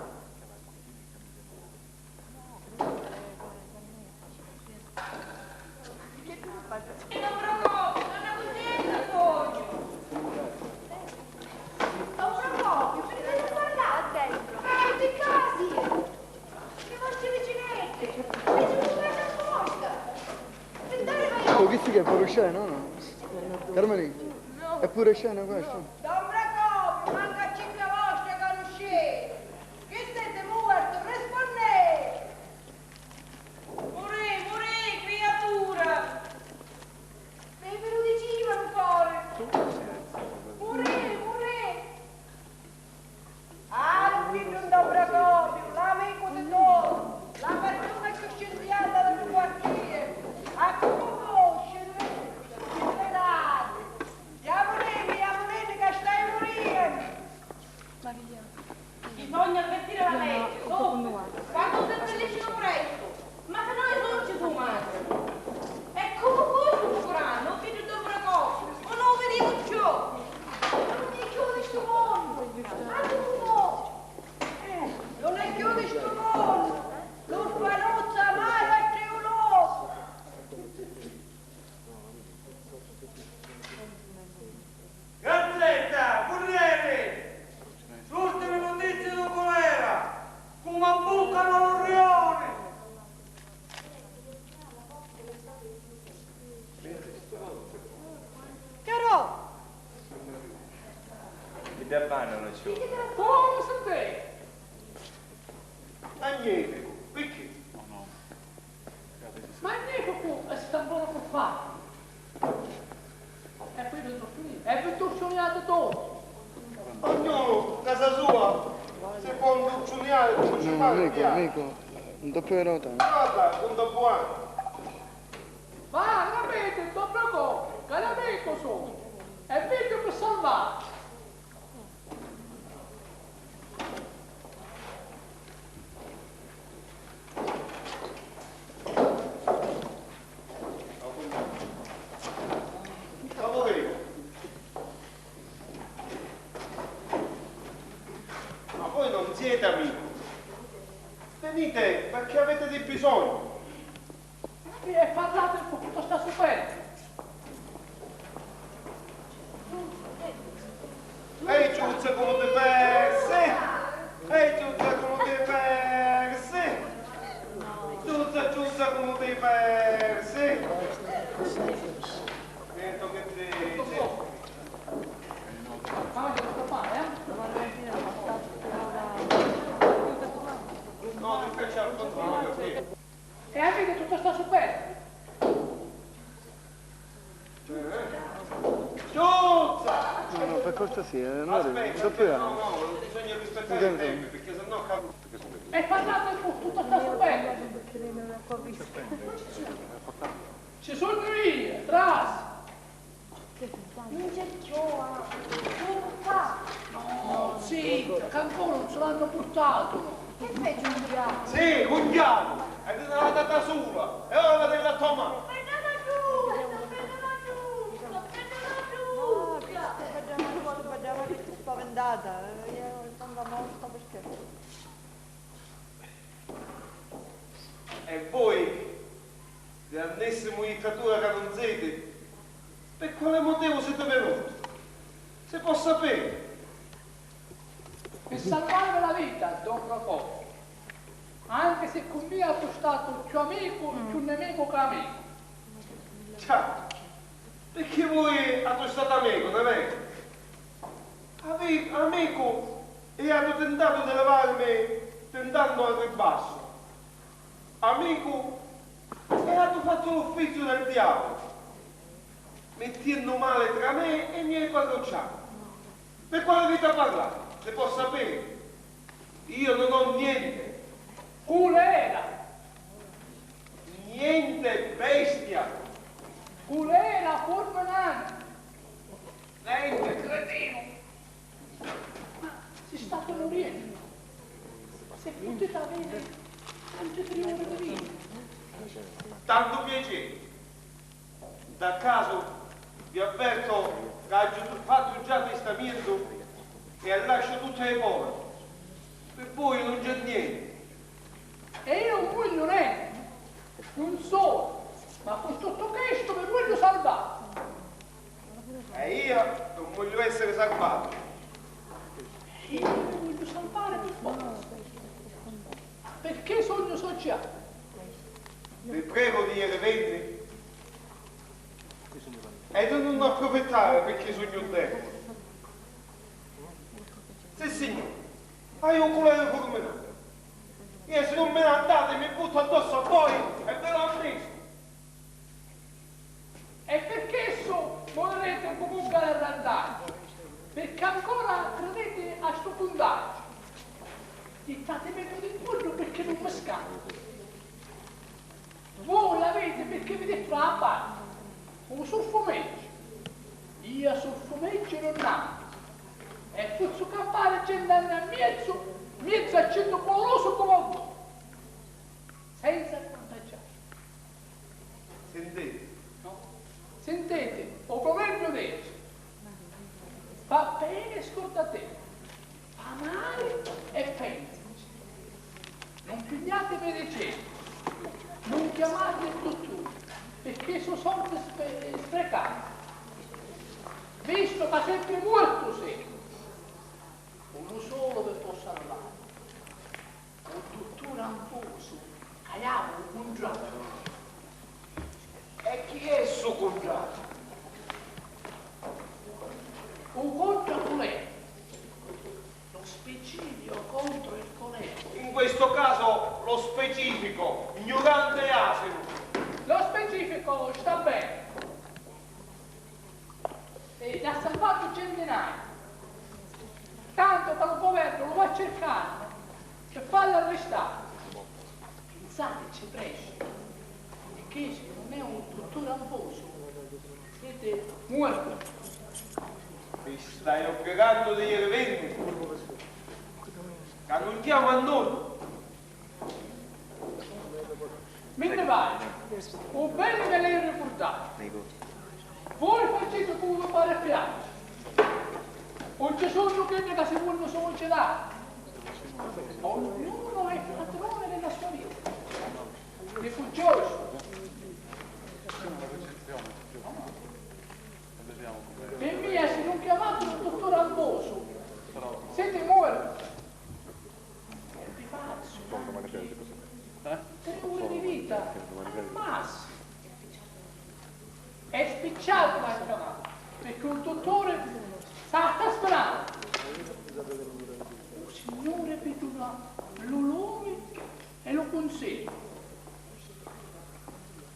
Oh, che si che è pure scena, no? Carmelina? No. È pure scena questo? Don Procopio, manca 5 volte che non uscite. Che siete morto? Rispondete. Morì, creatura. Sei venuti fuori. Morì. ti abbandonano ciò. Come sapete? Niente, perché? Ma niente, è stato buono per fare. E poi non finito. E poi tu sognato tutto. Ognuno, casa sua, se può indoctrinare come ci pare. Amico, un doppio nota. Guarda, un dopo anno. Ma capite, dopo go, che l'amico sono. È meglio per salvare. Ma voi non siete amici. Venite perché avete dei bisogni. E parlate un po' tutto sta superbo. Ehi Giuzza come ti persi! Ehi Giuzza come ti persi! Giuzza come ti persi! Sento che dici. Ma che devo fare, No, non cacciare il controllo, perché? E avete tutto sta superbo. Giuzza! No, per cortesia, Aspetta, doppio no, anno. no, bisogna rispettare il tempo, perché sennò cambia. E parlate un po' tutto sta superbo. Ci sono io, tras. Non c'è gioia, non fa. No, sì, che ancora non ce l'hanno portato. Che fece un diavolo? Sì, un diavolo! È della data sola! E ora della tua mano! Spaventata, io sono morta perché? E voi, grandissimo dittatura che non siete, per quale motivo siete venuti? Se può sapere. Per salvare la vita, Don Procopio. Anche se con me ha stato più amico, più nemico che amico. Ciao, perché voi avete stato amico, non è vero? Amico e hanno tentato di levarmi tentando al ribasso. Amico e hanno fatto l'uffizio del diavolo, mettendo male tra me e i miei parrocciani. Per quale vita parlate? Se può sapere, io non ho niente. Culera! Niente, bestia! Culera, formenante! Niente, cretino! Ma si sta morendo. Se potete avere tanto prima di vita. Tanto piacere. Da caso vi avverto che ha fatto già testamento e lascia tutte le cose. Per voi non c'è niente. E io non voglio niente. Non solo. Ma con tutto questo vi voglio salvare. E io non voglio essere salvato. Io vi voglio salvare per forza. Perché sogno sociale? Vi prego di rivendere e di non approfittare perché sogno un tempo. Sì, signore, hai un culere fulminato. Io se non me ne andate mi butto addosso a voi e ve lo ammesso. E perché volete comunque arrendare? Perché ancora credete a sto puntaggio. Gli state mettendo in turno perché non mi scappa. Voi l'avete perché vedete fra la parte. Un sul fumeggio. Io sul fumeggio non amo. E posso campare gente a mezzo accendo polloso come un po'. Senza contagiare. Sentite. No? Sentite, o proverbio detto. Fa bene scordate. Fa male e pensaci. Non pigliate medicine. Non chiamate il dottore, perché sono soldi sprecati. Visto che sempre molto serio. Uno solo vi può salvare. Un dottore amposo, caiamo un contratto. E chi è il suo contratto? Un contratto lei, centinaia. Tanto per il governo lo va cercando per farlo arrestare. Pensate, c'è presto. E che se non è un dottore amposo, siete morti. Mi stai obbligando di rivendere. Che non chiamo a noi. Me ne vai, o bene che lei riportato. Voi facete come fare a piacere. Non ci sono quelli che si vogliono società. Ognuno è padrone della sua vita. Rifuggioso. E mia, se non chiamate il dottor Amboso, siete morti. E vi faccio. 3 ore di vita, al massimo. È spicciato la chiamata, perché un dottore sta sperando. Un signore vedono l'olore e lo consegna.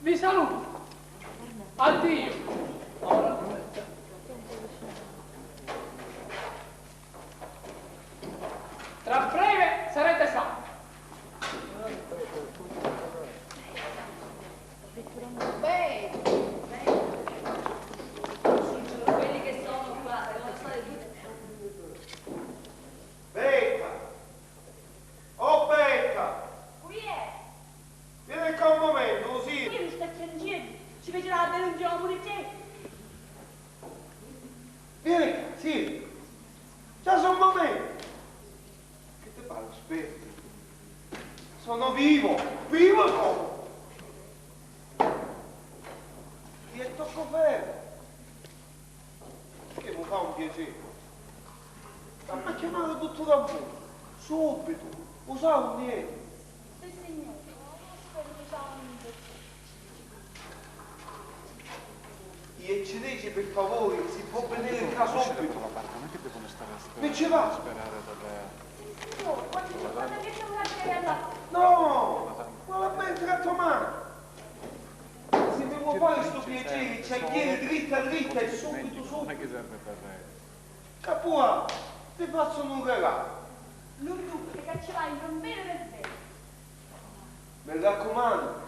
Vi saluto. Addio. Ora tra breve sarete salvi. Beh, sono quelli che sono qua, devono stare tutti. Becca! Oh Becca! Qui è? Vieni qua un momento, così. Io mi sto piangendo, ci fece la denuncia di te. Vieni qua, sì. Già sono un momento. Che ti pare, aspetta. Sono vivo, vivo sono. E tocco fermo. Che mi fa un piacere. Ma chiamare il dottore Amboso, subito, usavo niente. Sì, signore, spero che usavo niente. E ci dici per favore, si può venire qua subito. Non è che devono stare a Mi ci va. sperare dalle... Sì, signore, guarda che c'è una bella. No, ma va bene tratto male. Se mi vuoi fare sto piacere, c'è ieri dritta e subito. Non è che serve per lei. Capua, ti faccio un regalo. Non dubito che ce l'hai, non bene nel bene. Mi raccomando,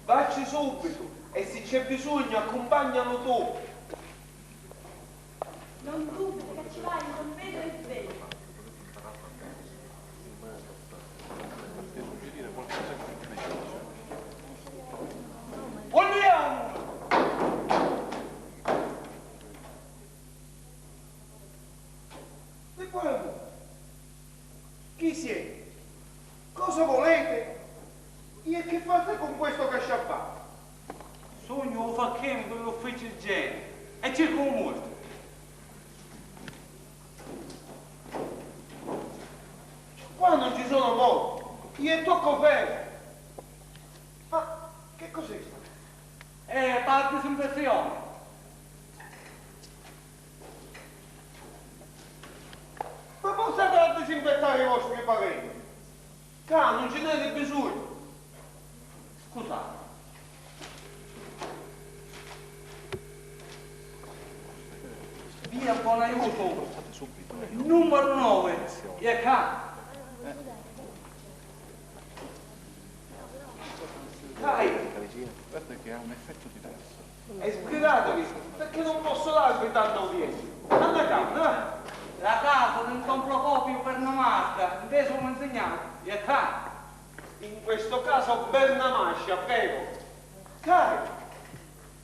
vacci subito e se c'è bisogno accompagnalo tu. Non dubito che ce l'hai, non bene nel bene. Vogliamo! E poi, chi siete? Cosa volete? E che fate con questo cacciabato? Sogno lo facchino per l'ufficio igienico e circa un molto. Qua non ci sono molti, io tocco fermo. Ma che cos'è sta? È per la disinfezione. Ma postate a disinfettare i vostri parenti? Qua non ce n'è bisogno. Scusate. Via Bonaiuto, numero 9, e qua. Dai, Guarda che ha un effetto diverso. e spiegatevi perché non posso darvi tanta udienza. Andate a dai. La casa non compro copie per una marca, adesso come insegnato, e qua. In questo caso Bernamascia, prego. Cari.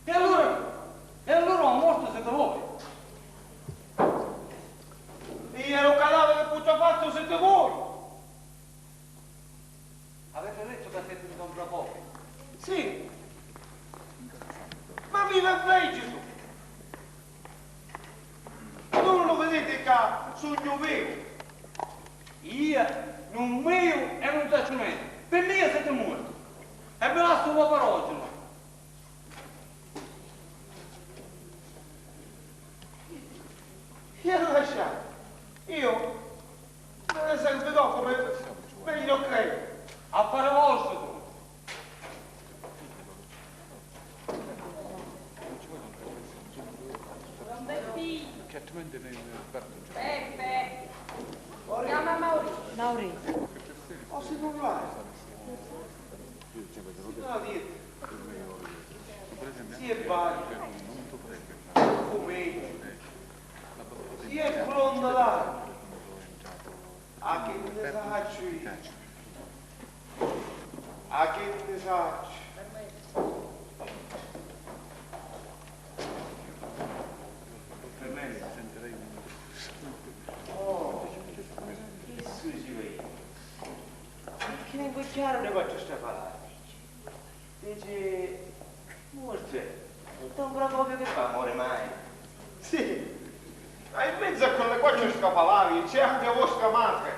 E allora ho morto siete voi. Io ero cadavere putrefatto siete voi. Avete detto che siete di comprapochi? Sì. Ma vive vegeto. Non lo vedete che sogno vero? Io non mio e non faccio niente. Per me siete morti. E ve la sto per oggi. No? E lasciate. Io me ne servirò come meglio credo. A fare vostro tu. Don Beppino. certamente ne parto già. Peppe! Chiama Maurizio. Maurizio. Oh, si non vai. No, niente. Si è bagno. Fumetti. Si è pronto là. A che ne saccio io? A che ne saccio? Per me sentirei un... Oh, che si vede? Perché in quel chiaro ne faccio sta parlare? Dice, morte, non proprio che fa, amore mai? Sì, ma in mezzo a quelle qua c'è scapalavi, c'è anche vostra madre.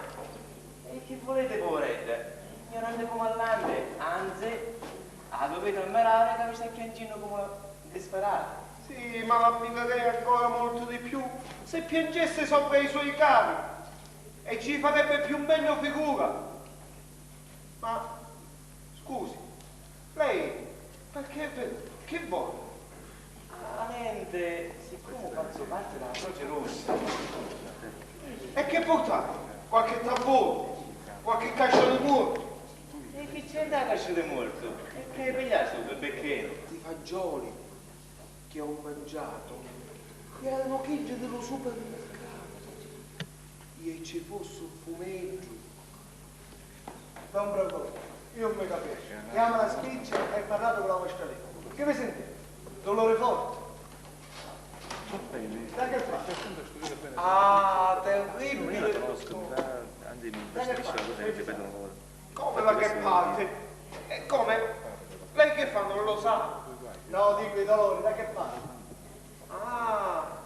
E che volete, poveretta? Ignorante come all'ante, anzi, dovete ammirare che mi sta piangendo come disperata. Sì, ma l'ammirerei ancora molto di più se piangesse sopra i suoi cari e ci farebbe più meglio figura. Ma, scusi, lei, perché, che vuole? Niente, siccome faccio parte della Croce Rossa. E che portate? Qualche tampone? Qualche cascia di morto? E che c'è da cascia di morto? E che pigliato per becchino? I fagioli che ho mangiato erano cheggi dello supermercato. E ci fosse un fumetto. Non preoccupate, io non mi capisco. Chiama la spiccia e parlate con la vostra lingua. Che vi sentite? Dolore forte? Da che fa? Ah, terribile! Anzi, mi impestisce la cosa che ripetono loro. Come la che parte? E come? Lei che fa non lo sa? No, dico i dolori, da che parte? Ah,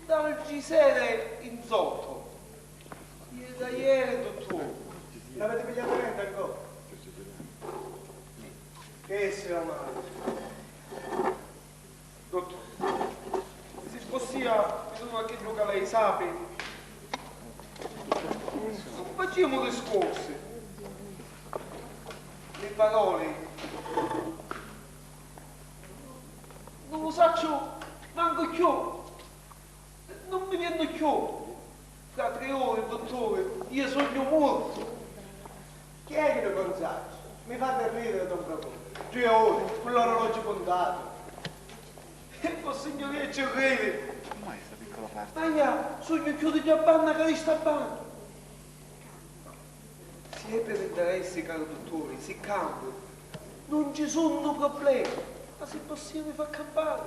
dal Gisele in sotto. Da ieri, dottore. L'avete pigliato niente ancora? Che sia male. Dottore, se possiamo, mi sono anche che lei sa, non facciamo discorsi. Le parole non lo saccio manco più, non mi viene più. Tra 3 ore, dottore, io sogno molto. Chi è che lo consaccia? Mi fate ridere, non preoccupate. 3 ore, con l'orologio contato. E poi signoria ci crede. Mai sta piccola parte? Aia, sogno più di mia banna che di sta banna. Se è per interesse, caro dottore, se cambio, non ci sono problemi. Ma se possiamo mi fa campare.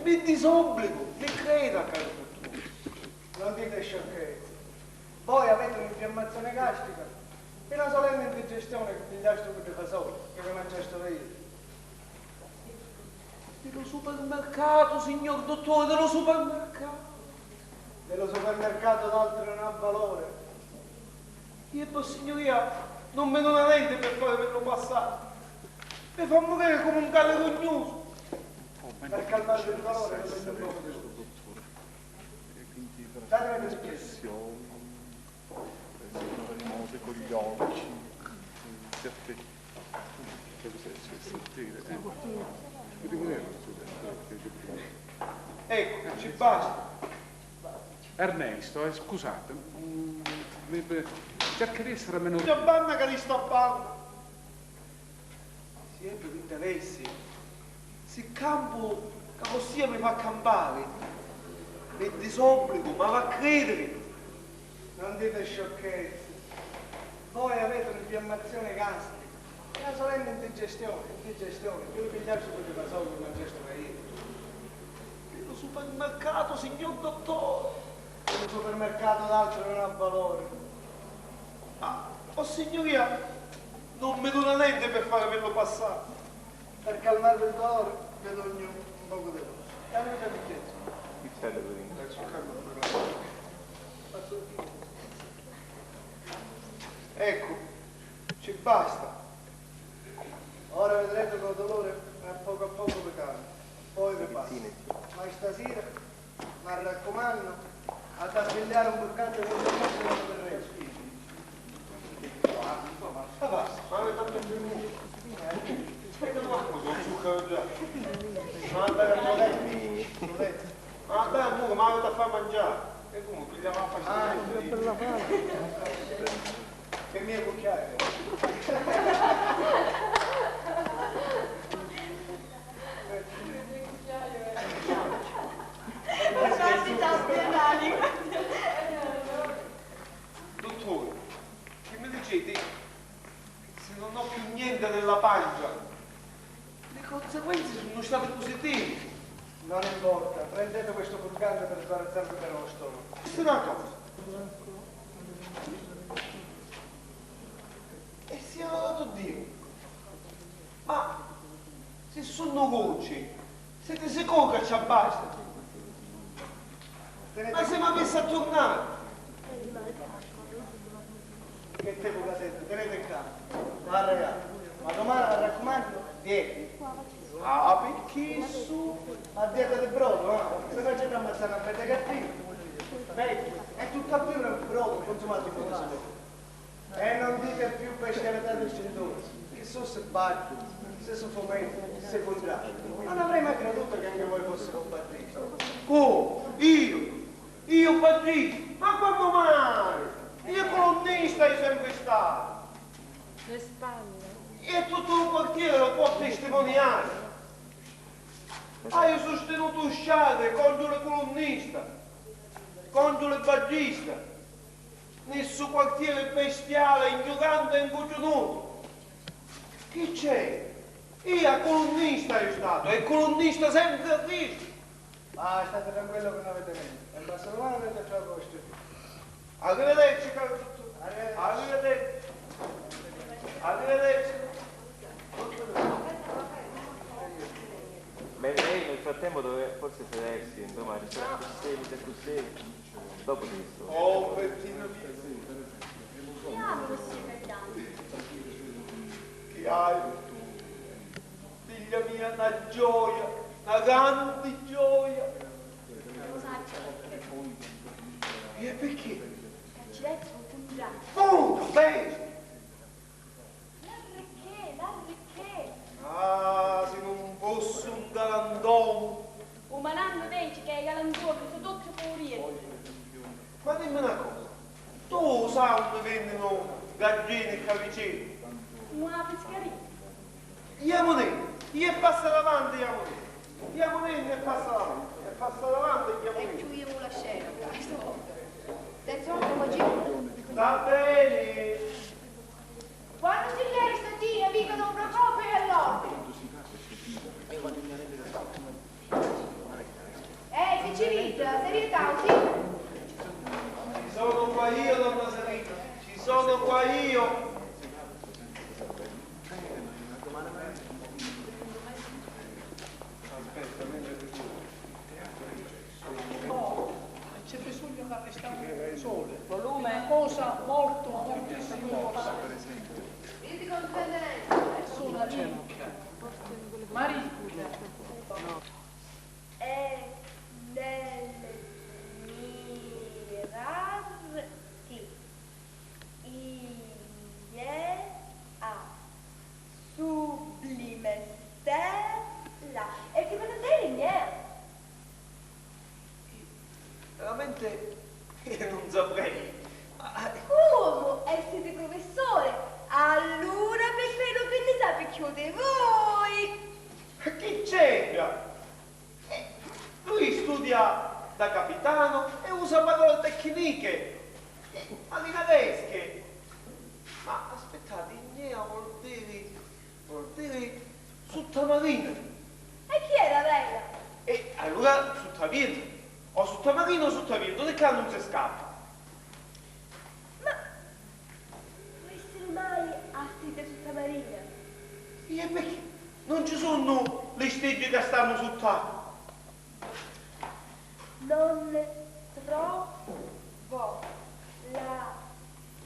Mi disobbligo, mi creda, caro dottore. Non dite sciocchezze. Voi avete un'infiammazione gastrica e una solenne indigestione che pigliaste con i fasoli, che vi mangiaste io. Dello supermercato, signor dottore, dello supermercato. Dello supermercato d'altro non ha valore. Io poi, signoria, non me non avete per farlo passare. Mi fa morire come un cane rognoso. Per calmare il dolore, non prendo proprio di tutto. Datemi l'espressione. Rimose con gli occhi, Ecco, ci basta. Ernesto, scusate, cerca di essere meno... C'è banna che li sta banda. Si è per interessi. Se campo, che ossia mi fa campare, mi disobbligo, ma va a credere. Non dite sciocchezze. Voi avete un'infiammazione gastrica. Una solenne indigestione, che vi pigliate con i fasoli che mangiaste io. Nello supermercato, signor dottore. Il supermercato d'altro non ha valore. Ah, oh signoria, non mi dona niente per farvelo passare. Per calmare il dolore, vedo un poco di luce. Dammi un bicchiere. Pizzello per ecco, ci basta. Ora vedrete che il dolore a poco vi calma. Poi vi passa. Ma stasera, mi raccomando, ad aspegliare un boccante di informazione per il resto. Ma avete tanto più lungo. Aspetta un attimo, sono zucchero già. Manda che lo letti. Ma dai, amore, ma avete a far mangiare. E come, pigliamo a fare per la fame. Che mie cucchiaie. Dottore, che mi dicete? Se non ho più niente nella pancia, le conseguenze sono state positive. Non importa, prendete questo purgante per sbarazzarvi per lo stomaco. Questa è una cosa. E sia lodato Dio. Ma se sono voci, siete sicuri che ci basta? Ma se mi avesse a tornare? Che te bucatette, tenete in campo. Ma ragazzi, ma domani mi raccomando, vieni. Ah, perché su? A dieta di brodo, no? Se faccio da ammazzare una fetta cattiva. Vecchio, è tutto a più un brodo consumato in questo modo. E non dite più bestialità del genitore, che so se batti, se sono fomenti, se contrari. Non avrei mai creduto che anche voi foste un battisti. Oh, io battisti? Ma quando mai? Io colonnista io sempre stato. Le spalle. E tutto il quartiere lo può testimoniare. Hai sostenuto sciate contro le colonniste, contro le baggiste. Nel suo quartiere bestiale, ignorante e incoglionuto. Che c'è? Io colonnista io stato, e colonnista sempre visto. Ah, state tranquillo che non avete niente. E basta domani avete già posto. Arrivederci, caro dottore. Arrivederci. Arrivederci. Beh, lei nel frattempo doveva forse sedersi, insomma, ci sono così, dopo questo. Oh, Bertino, che hai tu? Figlia mia, una gioia, una grande gioia. E perché? Accidenti, sono pungiati. Punto, bene. L'arricché. Ah, se non fosse un galantuomo. Un mananno dice che i galantuoni sono tutti poverini. Ma dimmi una cosa, tu sai dove vendono gaggini e cavicini? Una pescheria. Andiamo io passa davanti, andiamo e passa davanti, e passa davanti e andiamo E chiudiamo la scena, questo. Terzo anno Va bene. Buon consigliere stamattina, amico Don Procopio e all'ordine. Se ci ride, serietà, sì? Ci sono qua io, donna Sarita, ci sono qua io. Aspetta, mentre ti No, c'è bisogno che arrestiamo il sole. Volume. Una cosa molto, moltissimo importante. Io ti comprende Sono amica. Maria. È nel mirarti a sublime stella e che non sei niente. Veramente io non saprei. Come? E siete professore? Allora per quello che ne sapete più di voi. Che c'entra? Lui studia da capitano e usa parole tecniche, malinadesche. Ma aspettate, Ignea vuol dire sottomarino. E chi era lei? E allora sottomarino. O sottomarino o sottomarino, dove che non si scappa? Può essere mai astite sottomarina? E perché? Non ci sono le stelle che stanno sott'acqua. Non trovo la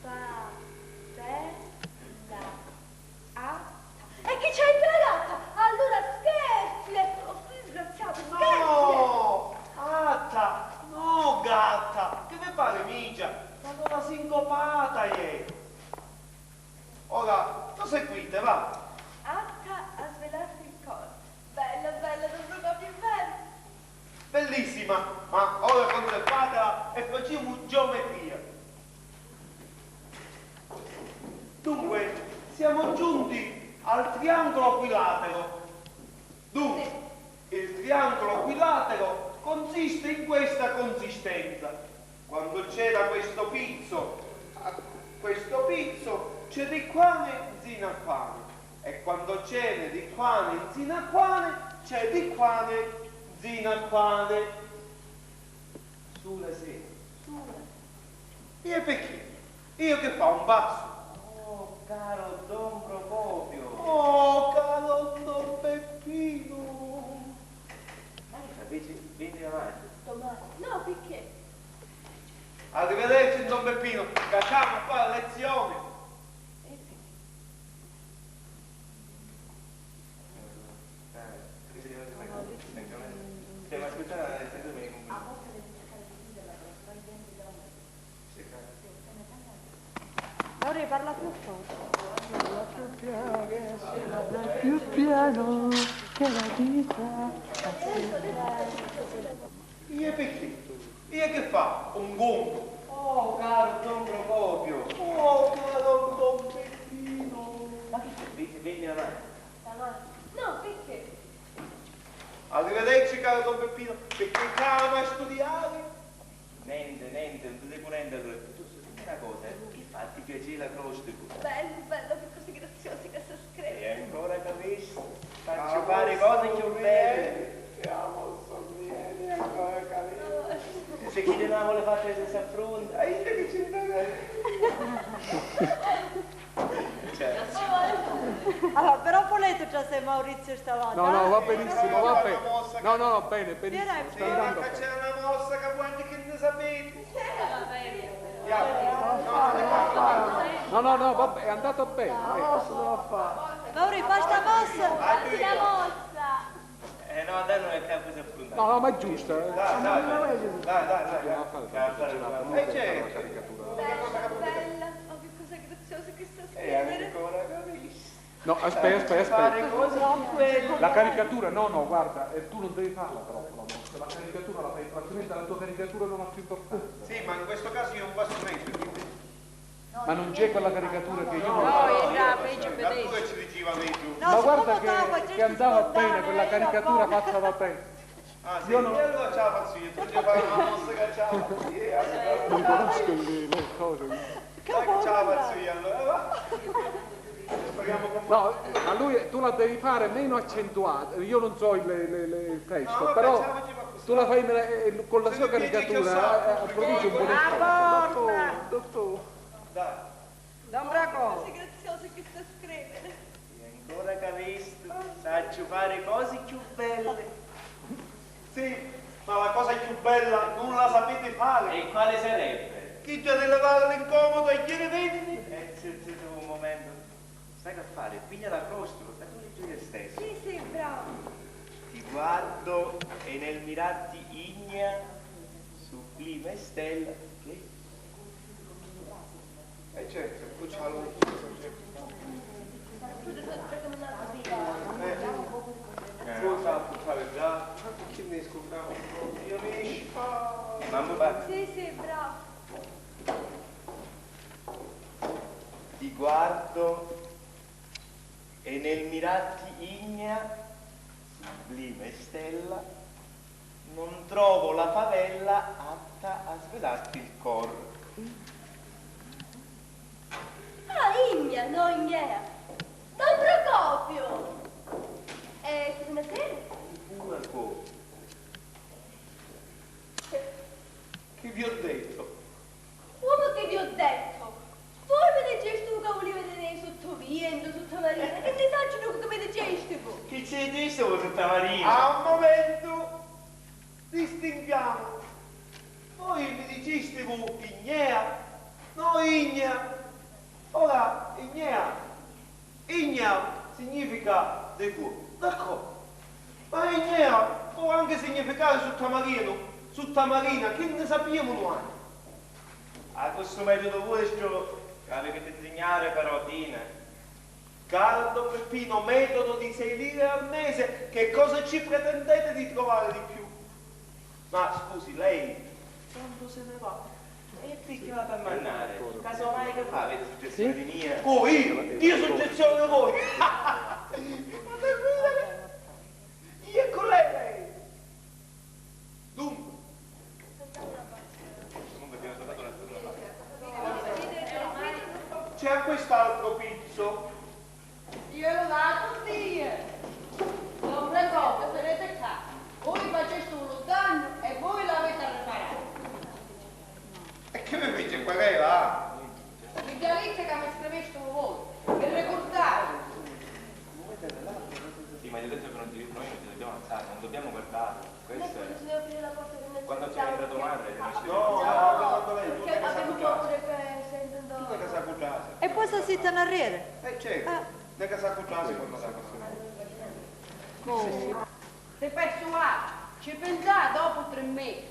favela atta. E che c'entra la gatta? Allora scherzi! Oh, disgraziato, scherzi! No! Atta! No, gatta! Che mi pare, micia? Sono una sincopata ieri. Ora, lo seguite, va? Atta a svelarti il corpo. Bella, bella, non so più bella. Bellissima! ma ora conservatela e facciamo geometria. Dunque, siamo giunti al triangolo equilatero. Dunque, il triangolo equilatero consiste in questa consistenza. Quando c'era questo pizzo c'è di quane zina quane. E quando c'è di quane zina quane, c'è di quane zina quane. Sulla sera. Io perché? Io che fa un basso? Oh, caro Don Procopio. Oh, caro Don Peppino. Vieni avanti. No, perché? Arrivederci Don Peppino, facciamo qua la lezione. Ma ascoltare la lezione con Ora parla più forte. Più piano che la vita. Io perché? Io che fa? Un gongo. Oh, caro Don Procopio. Oh, caro Don Peppino. Ma che fai? Vieni avanti. No, perché? Arrivederci caro Don Peppino, perché caro a studiare? Niente, non ti devo rendere. Tu dimmi una cosa, che fa? Ti piace la croste? Bello, che cose graziose che si scrive. E ancora capisci? Faccio fare cose più belle. Se chi non vuole fare se si affronta, io che ci certo. Allora, però volete già se Maurizio stava No, va benissimo, va bene. No, bene, benissimo. Sì, ma c'è una mossa che guardi che ne sapete. No, vabbè, è andato bene. Mauri, fai sta mossa! Fatti la mossa! No, dai, non è tempo di affrontare. No, ma è giusto. Dai. Certo. Bella, oh che cosa graziosa che sta scrivere. Ancora capisci? No, aspetta. La caricatura, no, guarda, tu non devi farla troppo. La caricatura la fai, altrimenti la tua caricatura non ha più importanza. Sì, ma in questo caso io non posso mettere. Ma non c'è quella caricatura che io non Eppure ci diceva meglio. ma guarda che andava bene, quella caricatura fatta da te. Ah sì, Io non- e allora ce la faccio io, tu devi fare una mossa che ce la faccio io. Non conosco le cose. Dai che ce la faccio io allora, va? Speriamo che... No, a lui tu la devi fare meno accentuata, io non so il testo, No, vabbè, però ce la facciamo così. tu la fai con la sua caricatura, produce un buon effetto. Dottore. Dai. Don Braco! Cose graziose che sta scrivere. Ancora capisci? Saccio fare cose più belle. Sì, ma la cosa più bella non la sapete fare. E quale sarebbe? Chi ti ha di levare l'incomodo e chiede venditi? Zitto un momento. Sai che fare? Piglia la crosta e tu leggi te stesso. Sì, bravo. Ti guardo e nel mirarti ignea, sublime stella. Che? Certo, tu c'ha lo... Cosa a fare già? Che ne scopriamo? Io mi Mamma va. Sì, bravo. Ti guardo e nel mirarti ignea, sublime stella, non trovo la favella atta a svelarti il cor. Ah, Ignea, no Ignea. Don Procopio. Che una sera? Pure come? Che vi ho detto? Come che vi ho detto? Voi mi diceste che volevo vedere sotto vento, sotto marina. Che ne sai tu che mi diceste voi? Chi ci dice voi tutta marina? A un momento distinguiamo. Voi mi diceste voi Ignea, no Ignea. Ora, Ignea significa di fuoco, d'accordo. Ma Ignea può anche significare sottomarina, che ne sappiamo noi. A questo metodo vostro avete che insegnare paroline. Caldo Peppino, metodo di 6 lire al mese, che cosa ci pretendete di trovare di più? Ma scusi, lei quando se ne va? E perché va per mannare? Casomai che fa? Avete suggestione di mia? Oh, io suggestione di voi! Ma per io e con lei! Dunque, c'è quest'altro pizzo. Io lo dato via. Non preoccupo, sarete qua. Voi faceste un danno e voi l'avete riparato. E che mi dice quella? Mi chiarite che mi scriveste voi. E ricordate. Sì, ma gli ho detto che noi non ci dobbiamo alzare, non dobbiamo guardare. Questo è... Si deve aprire la porta che Quando c'è entrato madre, noi ci No, quando lei, tu perché ne casa abbiamo cucciata. paura che sentendo... Tu ne casa cucciata. E poi si sittano a ridere. Certo, ne casa cucciata quando sa Se persuasi, ci pensate dopo 3 mesi.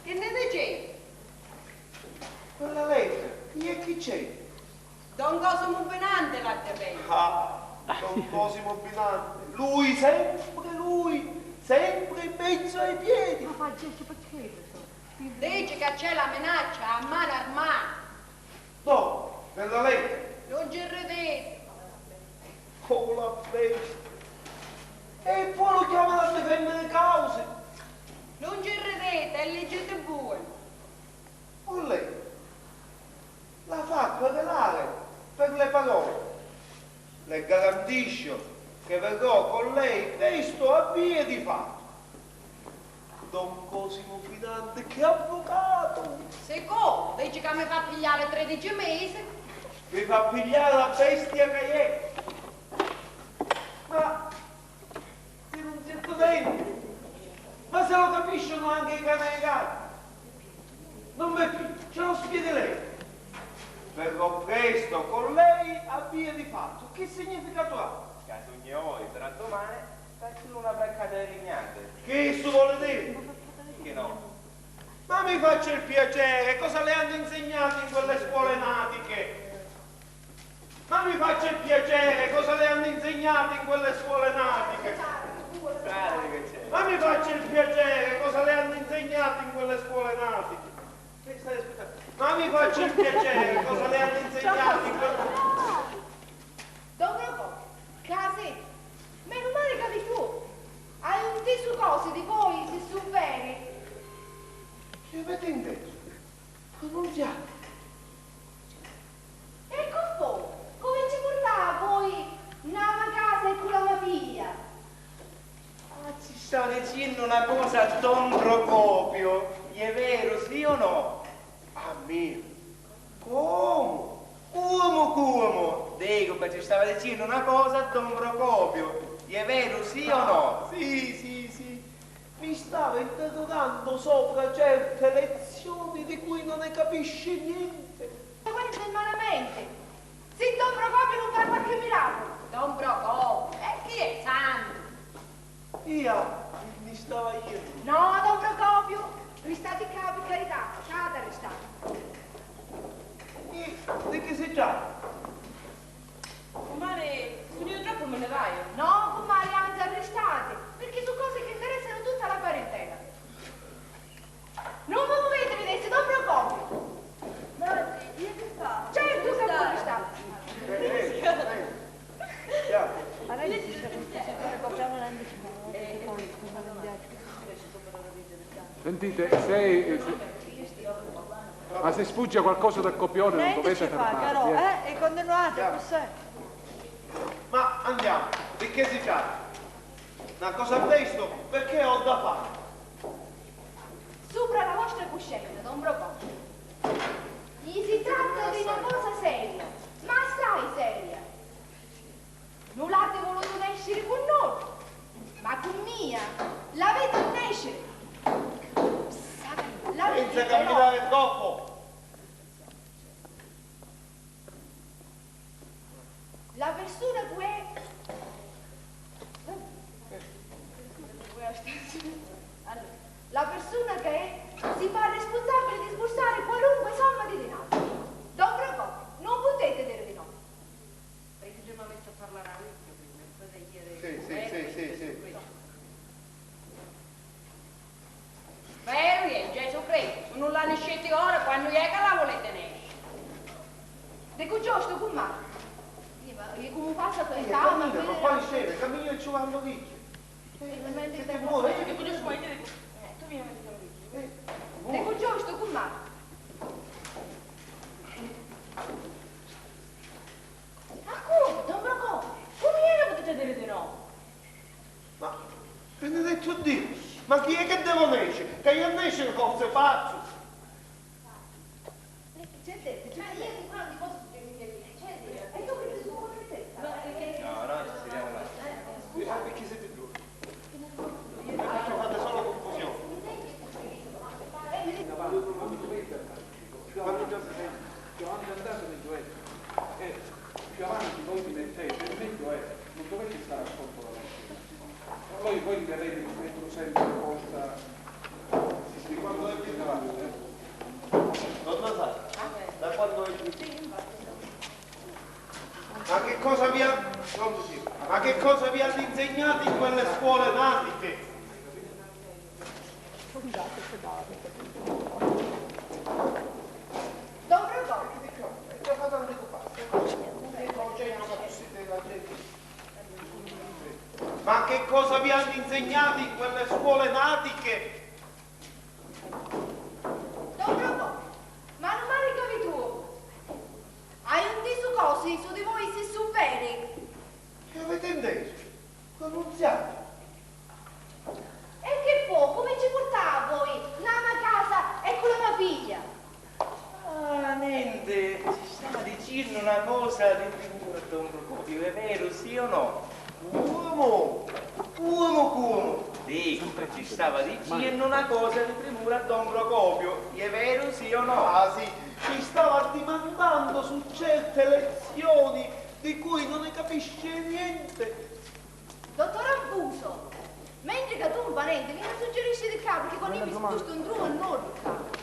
Che ne dicete? Quella lettera, chi c'è? Don Cosimo Benante l'ha detto. Ah, Don Cosimo Binante. Lui, sempre in mezzo ai piedi. Ma Gesù, perché? Dice che c'è la minaccia a mano armata. No, nella lettera. Non ci credete. Oh, la bestia. E poi lo chiamano a difendere le cause. Non ci credete, è leggete voi. O lei la fa querelare per le parole. Le garantisco che verrò con lei presto a via di fatto. Don Cosimo Binante, che avvocato! Secondo, dice che mi fa pigliare 13 mesi. Mi fa pigliare la bestia che è. Ma se non siete dentro, ma se lo capiscono anche i cani e i gatti. Non mi fido, ce lo spieghi lei. Verrò presto con lei a via di fatto. Che significato ha? Casugnoi, sarà domani, faccio una braccata di lignate. Che esso vuole dire? Che no? Ma mi faccia il piacere, cosa le hanno insegnato in quelle scuole natiche? Ma mi faccia il piacere, cosa le hanno insegnato in quelle scuole natiche? Ma mi faccia il piacere, cosa le hanno insegnato in quelle scuole natiche? Ma mi faccia il piacere, cosa le hanno insegnato in quelle... Don Procopio, casetto, meno male che avevi tu. Hai un su cose di voi, se su bene. Che avete inteso? Pronunziate. E con voi, come ci portava voi nella casa e con la figlia? Ma ci sta dicendo una cosa a Don Procopio, è vero, sì o no? A me? Come? Come? Dico che ci stava dicendo una cosa a Don Procopio, è vero, sì o no? Sì. Mi stava interrogando sopra certe lezioni di cui non ne capisce niente. Questo è malamente. Se Don Procopio non fa qualche miracolo. Don Procopio, e chi è santo? Mi stava io. No, Don Procopio, restate qua per carità, ciao restate. Di che si tratta? Comare, io troppo me ne vai. No, comare, anzi arrestate, perché sono cose che interessano tutta la parentela. Non vi muovete, vedete, Don Procopio. Io che sta? Certo che voi state. Sentite, ma se sfugge qualcosa dal copione non dovete fermarvi. E continuate, cos'è? Ma andiamo, di che si tratta? Una cosa presto, perché ho da fare. Sopra la vostra coscienza, Don Procopio. Gli si tratta di una cosa seria, ma assai seria. Non l'avete voluto nascere con noi, ma con mia. L'avete nascere. Senza camminare troppo. La persona che è... Allora, la persona che è si fa responsabile di sborsare qualunque somma di denaro. Don Procopio, non potete dire di no. Perché già mi ha messo a parlare a lui prima, poi da ieri... Sì. la nascete ora, quando è che la volete nascere? Dico giusto, come? Io come faccio per Ma quale scena? Cammino e ci vanno lì. Siete buoni? Dico giusto, ma io tu vieni a vedere. Dico giusto, come? Ma come? Non me lo come? Come gliene potete dire di no? Ma, benedetto Dio, ma chi è che devo nascere? Che io nascere forse pazzo? C'è detto, cioè io di quello di posso suggerire, c'è detto, e tu che tu vuoi te? No, no, ci sediamo là. Perché siete due? Perché fate solo confusione? Più avanti andate meglio è. E più avanti voi vi mettete, meglio è. Non dovete stare a sotto la macchina. Voi vedete che mettono sempre la posta di quando è più avanti. Non lo sa? Da quando è più? Ma che cosa vi ha... Ma che cosa vi hanno insegnato in quelle scuole natiche? Don Procopio. Ma che cosa vi hanno insegnato in quelle scuole natiche? Don Procopio, ma non mi ricordi tu? Hai un diso così su di voi si su bene? Che avete inteso? Pronunziate. E che può? Come ci portava voi? Nana a casa e con la mia figlia? Ah, niente, ci stava dicendo una cosa di figura, Don Procopio, è vero, sì o no? Uomo, come? Dico, ci stava dicendo una cosa di premura a Don Procopio, è vero, sì o no? Ah sì, ci stava dimandando su certe lezioni di cui non ne capisce niente. Dottor Ambuso, mentre che tu un parente mi suggerisci di qua perché quando io mi sposto un drumo non orca.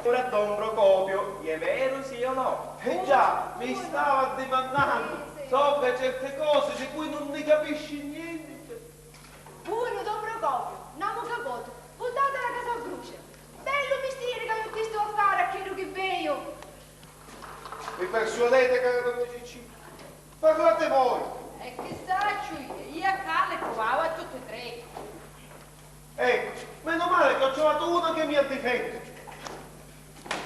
Ora Don Procopio, è vero, sì o no? Già, mi stava dimandando sopra certe cose di cui non ne capisci niente. Buono Don Procopio, namo capoto, buttate la casa a brucia. Bello mestiere che ho visto a fare a quello che veio. Mi persuadete, cara donna Cicci? Parlate voi. E che saccio io a Calle provavo a tutte e tre. Ecco, meno male che ho trovato uno che mi ha difeso.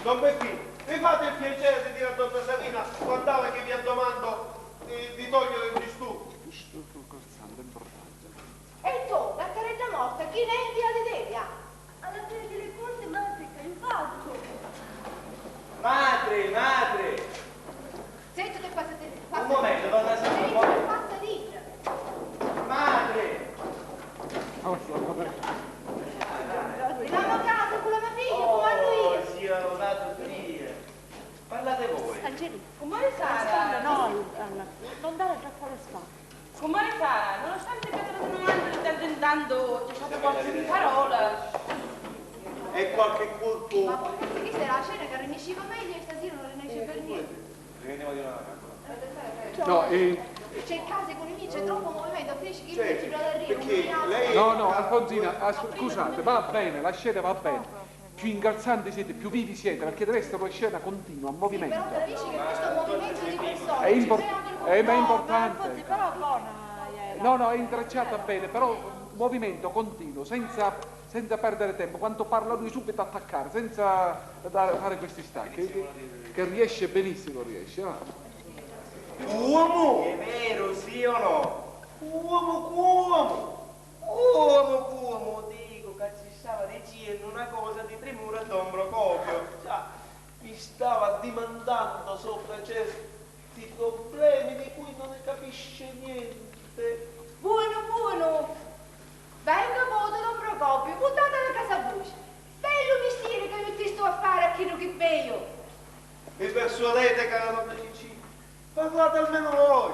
Don Beppino, mi fate il piacere di dire a donna Salina quant'ave che vi addomando di togliere il disturbo. E tu, la caretta morta, chi ne è di Delia? Alla fine delle cose, madre, che hai fatto? Madre! Senti, te passa te. Un momento, donna Salina, un momento. Passa lì. Madre! Andiamo a casa con la mia figlia, comando io. Sì, ho dato via. Parlate voi. Angeli, Come Sara? No, Anna, non dare troppo alle spalle. Come Sara? Nonostante che te lo domando di tanto in tanto c'è stata qualche parola. E qualche colpo. ma può essere che sera la cena che rinesciva meglio e stasera non rinesce per niente. Rivendiamo di una No, C'è case con i miei, c'è troppo movimento, finisce che invece da arrivo. perché lei... no, Alfonsina, scusate, va bene, la scena va bene. Più incalzanti siete, più vivi siete, perché deve essere una scena continua, movimento. Però capisci che questo movimento di persone È, ci crea del ma è importante. Però buona ieri. No, è intrecciata bene, però movimento continuo, senza perdere tempo. Quando parla lui subito attaccare, senza fare questi stacchi, che riesce benissimo, riesce. Va. Uomo! È vero, sì o no? Uomo! Dico che ci stava dicendo una cosa di premura a Don Procopio. Già, mi stava dimandando sopra certi problemi di cui non ne capisce niente. Buono. Venga voto Don Procopio, buttate la casa a brucia. Bello mestiere che io ti sto a fare a chi non che veio. Mi persuadete, cara donna Cicci? Parlate almeno voi.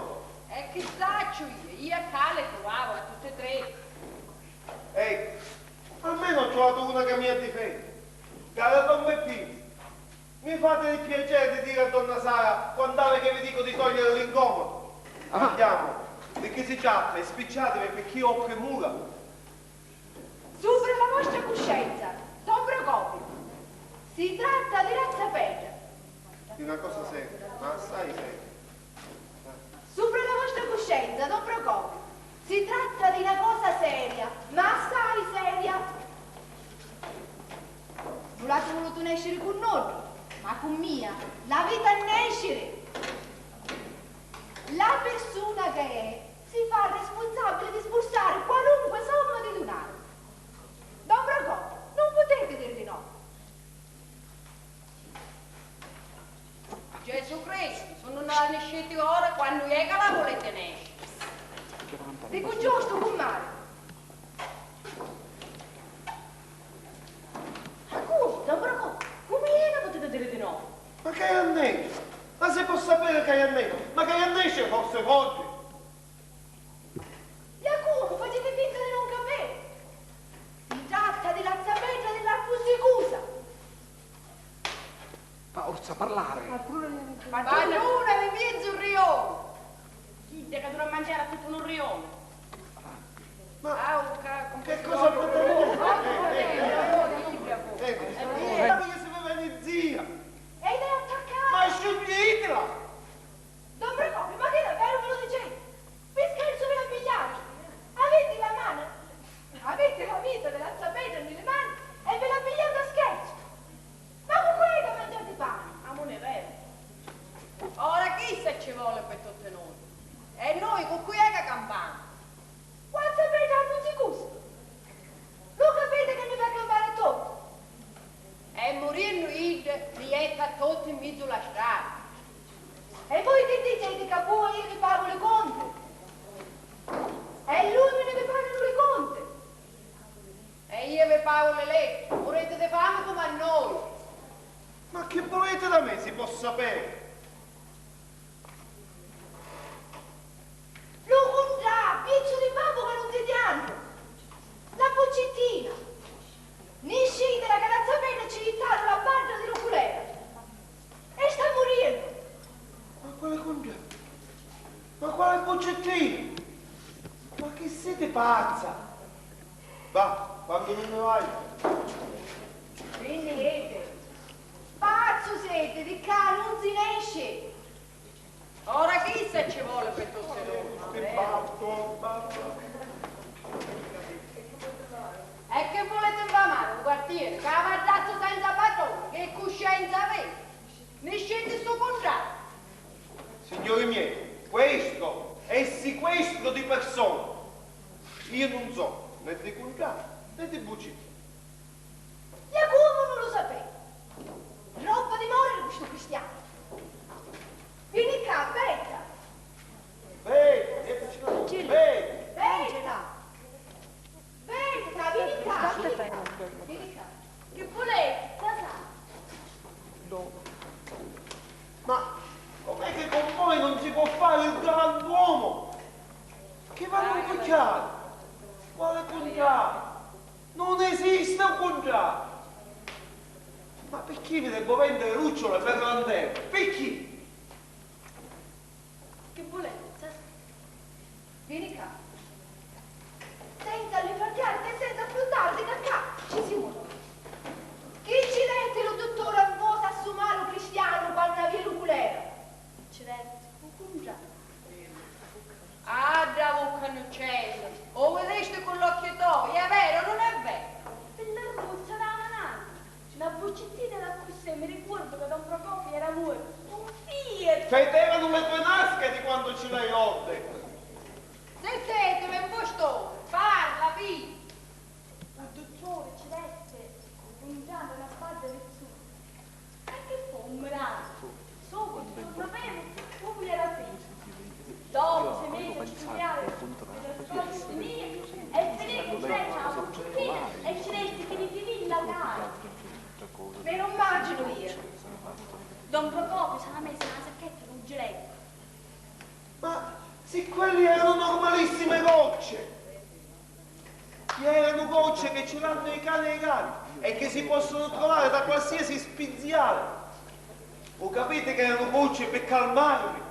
E che saccio io a Calle provavo a tutte e tre. Ecco, almeno ho trovato una che mi ha difeso. Cara Don Beppino, mi fate il piacere di dire a donna Sara quand'ave che vi dico di togliere l'incomodo. Andiamo. esiciate e spicciatevi perché io ho premura. Supera la vostra coscienza, Don Procopio. Si tratta di razzapegia. Di una cosa seria, ma assai seria. Supera la vostra coscienza, Don Procopio. Si tratta di una cosa seria, ma assai seria. Non l'avete voluto nascere con noi, ma con mia. La vita è nascere. La persona che è si fa responsabile di sborsare qualunque somma di denaro. Don Procopio, non potete dire di no. Gesù Cristo, sono nasciti ora quando è che la volete nascere? Dico giusto, comare. Ma come, Don Procopio? Come è che potete dire di no? Ma che è annetto? Ma se può sapere che è annetto? Ma che è annetto forse oggi? Iacumo, facete finta di non capire. Si tratta di razzapegia della Fusicusa. Ma orsa parlare. Ma Giannuna mi mezzo un rione. Chi che dovrà mangiare a tutto un rione? Ma che cosa potete Ma che si va bene zia? Ed è attaccata. Ma scioglietela! Don Procopio, ma che davvero ve lo dicete? Per scherzo ve la pigliate. Avete la mano, avete la vita della razzapegia nelle mani e ve la pigliate a scherzo. Ma con quello che mangiate pane? Ah, non è vero. Ora chi se ci vuole per tutte noi? E noi con cui è che campiamo? Quanto sapete al Fusicusa? Lo capite che mi fa campare tutto? E morendo ide rietta tutto in mezzo alla strada. E voi che dite che voi io vi pago le conte? E lui me ne vi pagano le conte? E io vi pago le leggi. Morete di fame come a noi. Ma che volete da me, si può sapere? Lo contrà, pizzo di babbo che non ti diano. La boccettina. Niscite la carazzapena ci gittato la barra di Roculera. E sta morendo. Ma quale congià? Ma quale boccettino? Ma che siete pazza? Va, quando me ne vai? Venite. Pazzo siete, di qua non si ne esce. Ora chi se ci vuole per tutte noi? Che batto. E che volete infamare un quartiere? Cavardazzo senza padrone, che coscienza avete? Ne scende sto contratto. Signori miei, questo è sequestro di persona. Io non so né di contratto né di bucino. Iacumo non lo sapete. Roba di morire questo cristiano. Vieni qua, aspetta. Veggela. Veggela, vieni qua. Vieni qua. Che volete? Cosa? Ma com'è che con voi non si può fare il galantuomo? Che va a cucciare? Quale contratto? Non esiste un contratto. Ma perché vi devo vendere lucciole per l'andare? Perché? Che volete? Vieni qua. Senza lefartiarti e senza affrontarti da qua. Ci siamo. Chi ci dette lo dottore a voi assumano cristiano quando una via luculera? Ci dette un contratto. Ah, bravo cannuccello. O vedeste con l'occhio d'oro, è vero, non è vero? Per la ruzza da manana. La boccettina da così, mi ricordo che Don Procopio era morto. Un Fiat. Fedevano le tue nasche di quando ce l'hai ordine. Sentite, mi impostore, parla, vi. Il dottore ci dette puntando una spada vezzuta. E che fu un miracolo. Sopra non sapevo come era finito. Dopo si mise a studiare le scorse mie e finì che c'era la boccettina e ci dette che di finì la cara. Me lo immagino io. Don Procopio se l'ha messa nella sacchetta con un giletto. Ma se quelli erano normalissime gocce. Erano gocce che ce l'hanno i cani e i gatti e che si possono trovare da qualsiasi spiziale. O capite che erano gocce per calmarvi?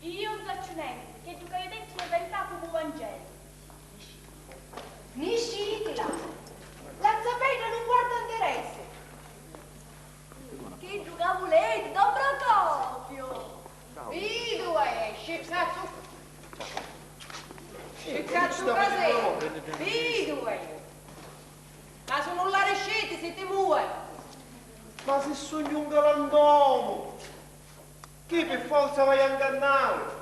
Io non faccio niente, che tu che hai detto è verità come Vangelo. Niscitila! La sapete non guarda interesse! Che giocavo lei, Don Procopio! Vidu cazzo casei! Vidu ma se non la riuscite siete muori! Ma se sogno un galantuomo, che per forza vai a ingannare?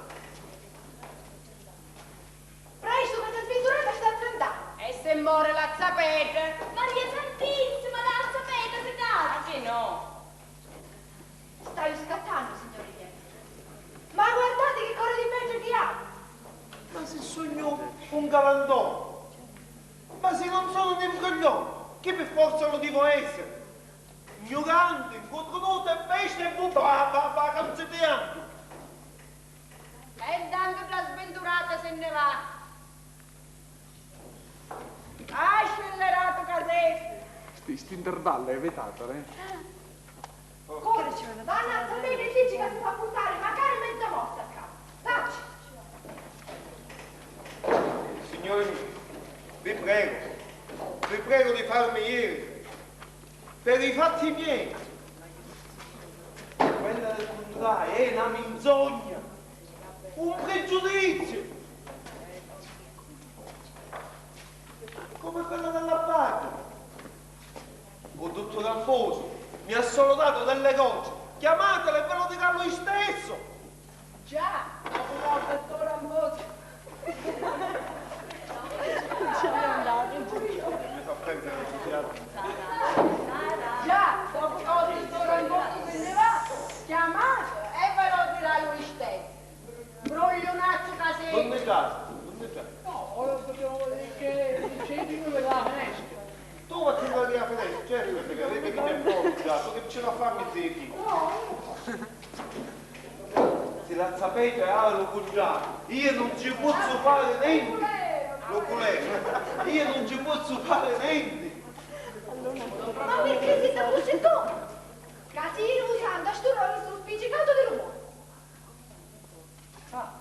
Presto che ti sventurata sta a 30 anni! E se muore la sapete? Maria Santissima, la sapete se cazzo! Ma che no? Stai scattando, signorina. Ma guardate che cosa di peggio che ha! Ma se sogno un galantuomo, ma se non sono né un coglione, che per forza lo devo essere? Ignorante, incontronuto e bestia e bubbava, calzettiando. E intanto già sventurata se ne va. Ah, scellerato casetto. Sti intervallo è vietato, eh? Come ce ne va? Vanna, sapete dici che si fa buttare magari mezza morta a capo. Taci! Signore mio, vi prego di farmi ieri. Per i fatti miei, quella del contrario è una menzogna, un pregiudizio, come quella della banca. Il dottor Ramboso mi ha solo dato delle cose, chiamatele e ve lo dirà lui stesso. Già, dopo il dottor Ramboso. Già, dopo che il dottor Ramboso se ne va, chiamato e ve lo dirà lui stesso. Broglionazzo casetto. Non ne casa, non ne casa. No, ora dobbiamo vedere che dicevi della finestra. Tu vatti a la finestra, certo, perché vedi che mi è forzato, che ce la fa zecchi. Se la sapete, lo cugiato, io non ci posso fare niente. Io non ci posso fare niente. Ma perché si sta bucciando? Casino usando a sto rollo sul spiccicato dell'uomo.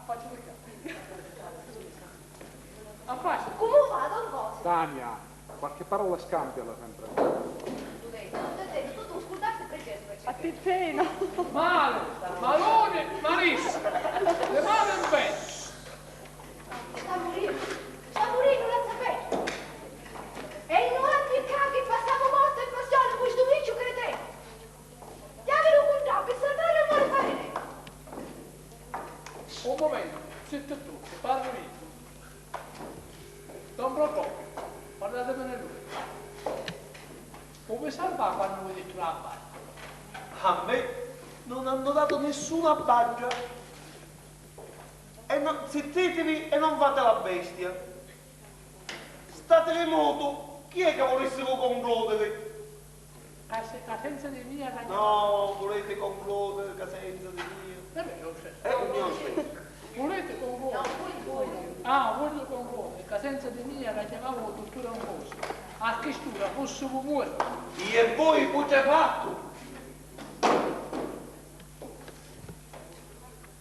Faccio vedere. Affaccia. Come va, Don Cosimo? Tania, qualche parola scambiala sempre. Tu scusate pregesso. A Tiziano. Male, malone, malissimo. Le male in peggio. Sta morendo, la sapete. E in un altro caso che passavo morto in passione questo vecchio credente. Chiamalo con capo e salvare non vuole fare niente. Un momento, siete tutti, parlo io. Don Procopio, guardatemene lui. Come salva quando voi detto la baggia? A me non hanno dato nessuna baggia. E zittetevi e non fate la bestia. State moto, chi è che volessero concludere? Casenza di mia ragazza. No, volete concludere, Casenza di mia. Io stesso. Volete concludere? Voglio concludere. Casenza di mia che chiamavo dottor Amboso. A che stura fossimo morti. E voi avete fatto?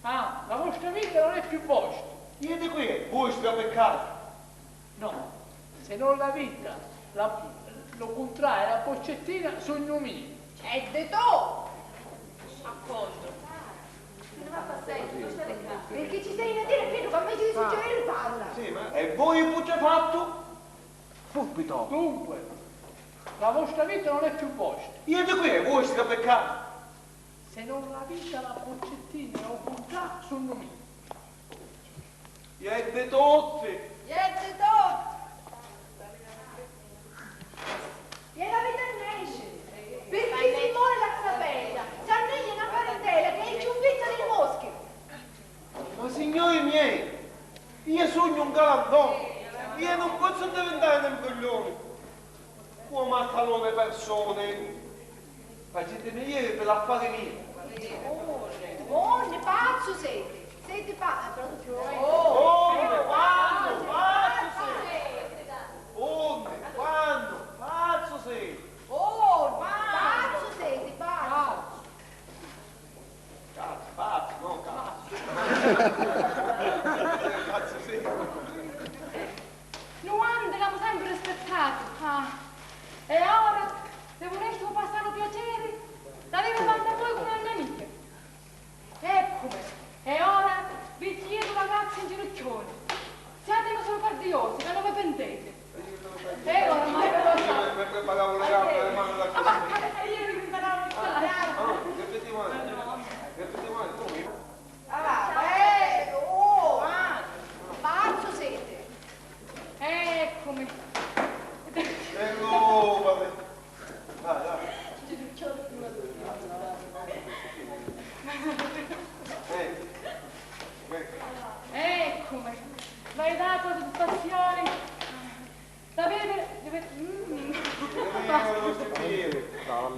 La vostra vita non è più vostra. Vieni qui, è vostra peccato. No, se non la vita, lo contrae la boccettina, sogno mio. E de tu! Appoggio. Non va passare, state qua. Perché ci sei a dire che non mi di succedere parla. Sì, ma e voi avete fatto? Subito. Dunque, la vostra vita non è più vostra. Vieni qui, è vostra peccato. Se non la vita, la boccettina, lo contrae, sogno mio. Niente tutti. Niente tu! E la vita nasce. Perché si muore la sapella. S'anneglia una parentela che è ciuffetta del moschio. Ma signori miei, io sogno un galantuomo. Io non posso diventare un coglione. Come a talone persone. Facetemi ieri per l'affare mio. Onne, pazzo siete. Siete pazzo. Onne, quando? Pazzo siete. Onne, quando? Pazzo siete. Pazzo siete, pazzo. Cazzo, pazzo, no cazzo. curiosi, che non vi pentete. E ormai ve lo so. Mi preparavo le gambe e le mani da così. Ma io mi preparavo il sale. Effettivamente, tu. Marzo siete. Eccomi. Vabbè. Dai. Eccomi. Vai dato soddisfazioni. Sapete, le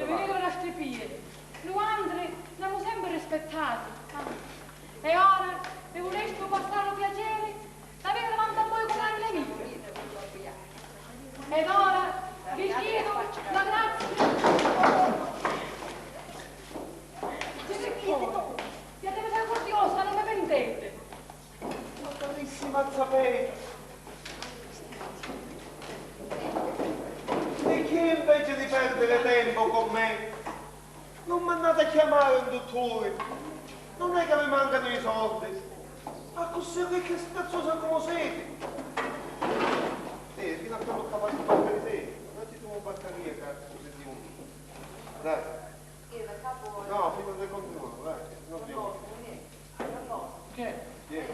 venivano a strepire. Luandri l'hanno sempre rispettati. E ora, se voleste passare un piacere, sapete davanti a voi come le nemiche. Ed ora vi chiedo la grazia. Siete misericordiosa, non mi pentete. Ma carissima sapete. E chi invece di perdere tempo con me, non mi andate a chiamare un dottore? Non è che mi mancano i soldi. Ma così che spazzosa come siete? Fino a quando capace di battere te. Metti tu un batteria, cazzo, se ti uno. Dai. No, fino a continuare, dai. Non devo. Che? Vieni.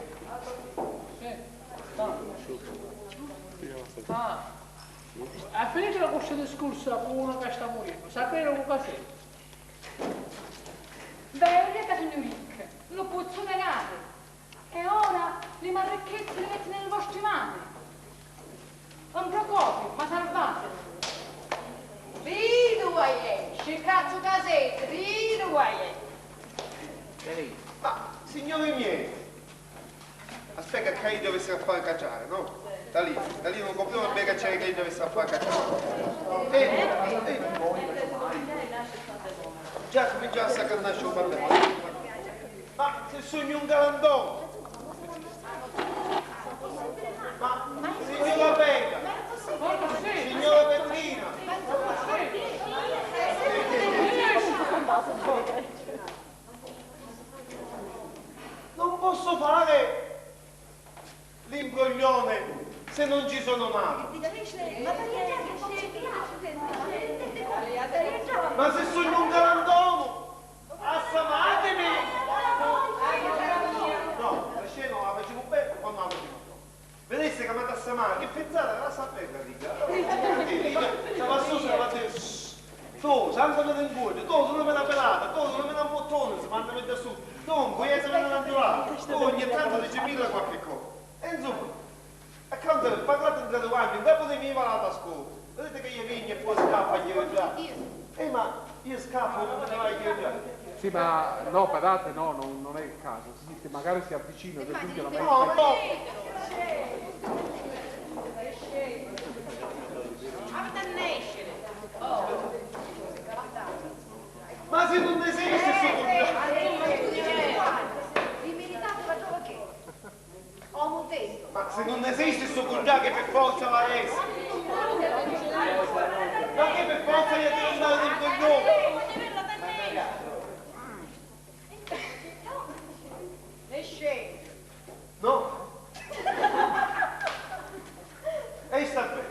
Ha finito la questo discorso con uno che sta morendo, sapere cosa è? Beh, che signoricche, lo posso negare. E ora le marricchezze le mette nelle vostre mani. Non preoccupi, ma salvate. Rido, che cazzo casette, rido, Ma, signori miei, aspetta che io dovesse far cacciare, no? Da lì non copriamo il cacciare che io dovesse far cacciare. Già cominciasse a cantare il padre. Ma se sogni un galandone! Ma signora Pega! Signora Petrina! Non posso fare l'imbroglione se non ci sono mani. Ma se sono un galandono, assamatemi! No, la scena la facevo bene quando la facevo. Vedesse che mi ha assamata, che pensate, la sapete, dica. Se passo se la dire, tu, santo me ne incuoio, tu, non me la pelata, tu, non me la bottone, si manda da su, tu, poi se me ne andrà, tu, ogni tanto dice mille qualche cosa. E insomma, accanto, parlate tra due anni, dopo di me va la scuola. Vedete che io vigno e poi scappo a già. Ma io scappo, non me ne vai a già. Sì, ma no, badate, no, non è il caso. Sì, magari si avvicina, per esempio, la messa. No. Ma se non esiste sto ma se non esiste sto congià che per forza va a essere. Ma che per forza gli devi andare nel cognome? No? E sta bene.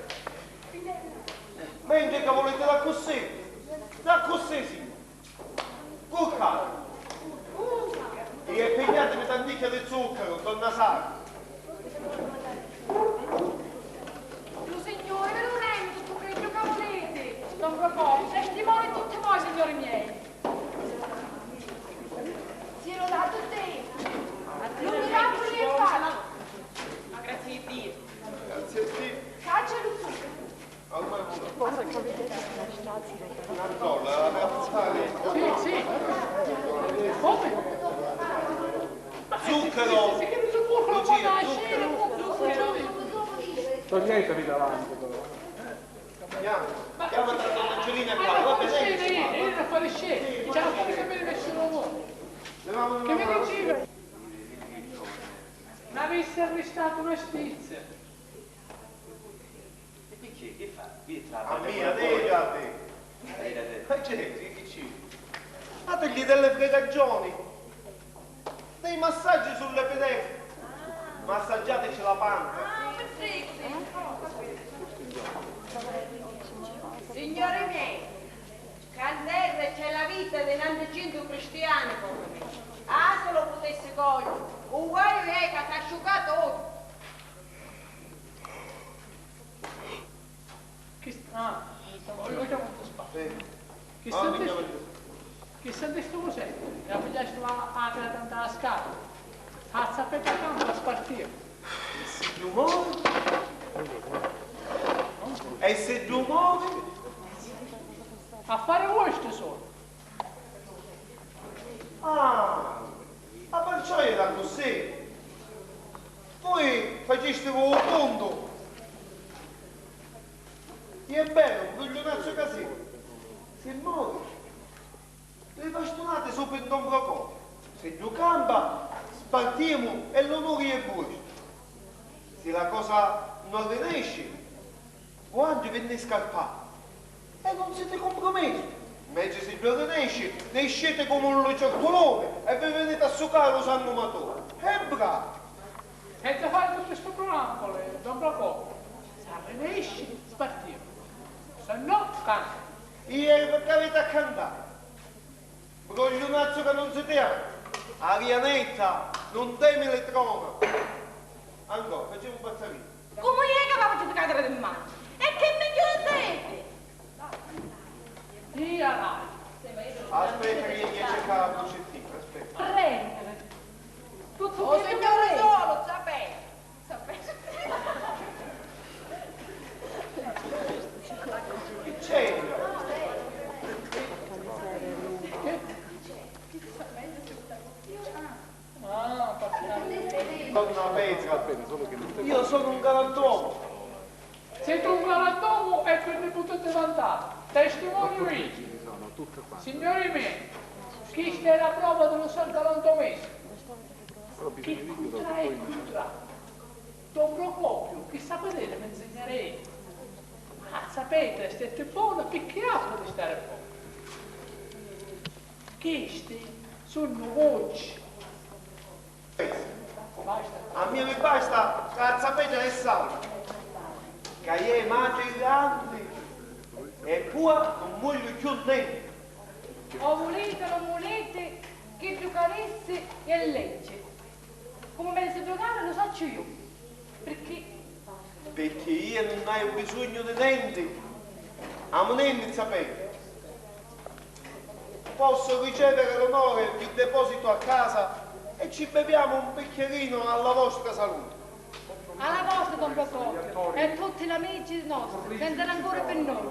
Mentre che volete da così sì. Col caso. E impegnatemi tanticchia di zucchero, donna Sara. Lo signore, ve lo rendo tutto quello che volete. Non preoccupate, testimoni tutti voi, signori miei. Si ero dato a te. Non miracoli e fatti. Ma grazie a Dio. Grazie a Dio. Caccia lo zucchero. Ormai una colla, la piazzale. Sì. Come? Zucchero! Lucia, zucchero! Toglietevi davanti, però. Chiama tra donna Angelina qua, va bene? Vieni a fare scene, c'è la fare sapere nessuno vuole. Che mi dicevi? Non avessi arrestato una stizza. E perché? Che fa? A mia, te a te. Ma c'è, che ci? Fategli delle fregagioni, dei massaggi sulle pedine. Massaggiateci la panca. vista dei nanticento cristiani come me. Ah, se lo potesse cogliere, un guaio è che ha asciugato oggi. Vogliamo un po' spazio. Che sente sto cos'è? La figliastra a tanta la scatola. A sapere tanto a spartire. E se tu muovi? E se tu muovi? A fare questo solo. Ah, perciò era così. Voi faceste un conto. E è bello, un coglionazzo casino. Se muovi, le bastonate sopra il Don Procopio. Se due campa, spartiamo e l'onore è vostro. Se la cosa non riesce, quando venne scalpato e non siete compromessi. Invece se due riesce, ne escete come un lucertolone e vi venite a succare lo sangue matore. È bravo! E da fare tutto questo programma, Don Procopio. Se ne esci, spartiamo. Se no, canta. Ieri perché avete a cantare? Broglionazzo che non si teme. Arianetta, non teme le trone. Ancora, facciamo un pazzarino. Come è che la facete cadere del mare? E che meglio siete? Via là. Aspetta che gli cercare la bucettina, aspetta. Prendere. Tutto Oh, signore solo, sapete. Che c'è? Donna Petra, io sono un galantuomo. Siete un galantuomo e che ne potete vantare. Testimonio io. Signori miei, questa è la prova dello San Galantomese. Che contra è contra. Don Procopio, che sapete mi insegnerete. Ah, sapete, siete buona perché altro di stare buono. Queste sono voci. A me mi basta la sapete e sale. Che è madre grande e poi non voglio più niente. O volete o non volete che giocaresse è legge. Come me ne si giocare lo faccio io. Perché io non ho bisogno di niente. A me niente sapete. Posso ricevere l'onore di deposito a casa e ci beviamo un bicchierino alla vostra salute. Alla vostra, Don Procopio, e tutti gli amici nostri, sentono ancora per noi.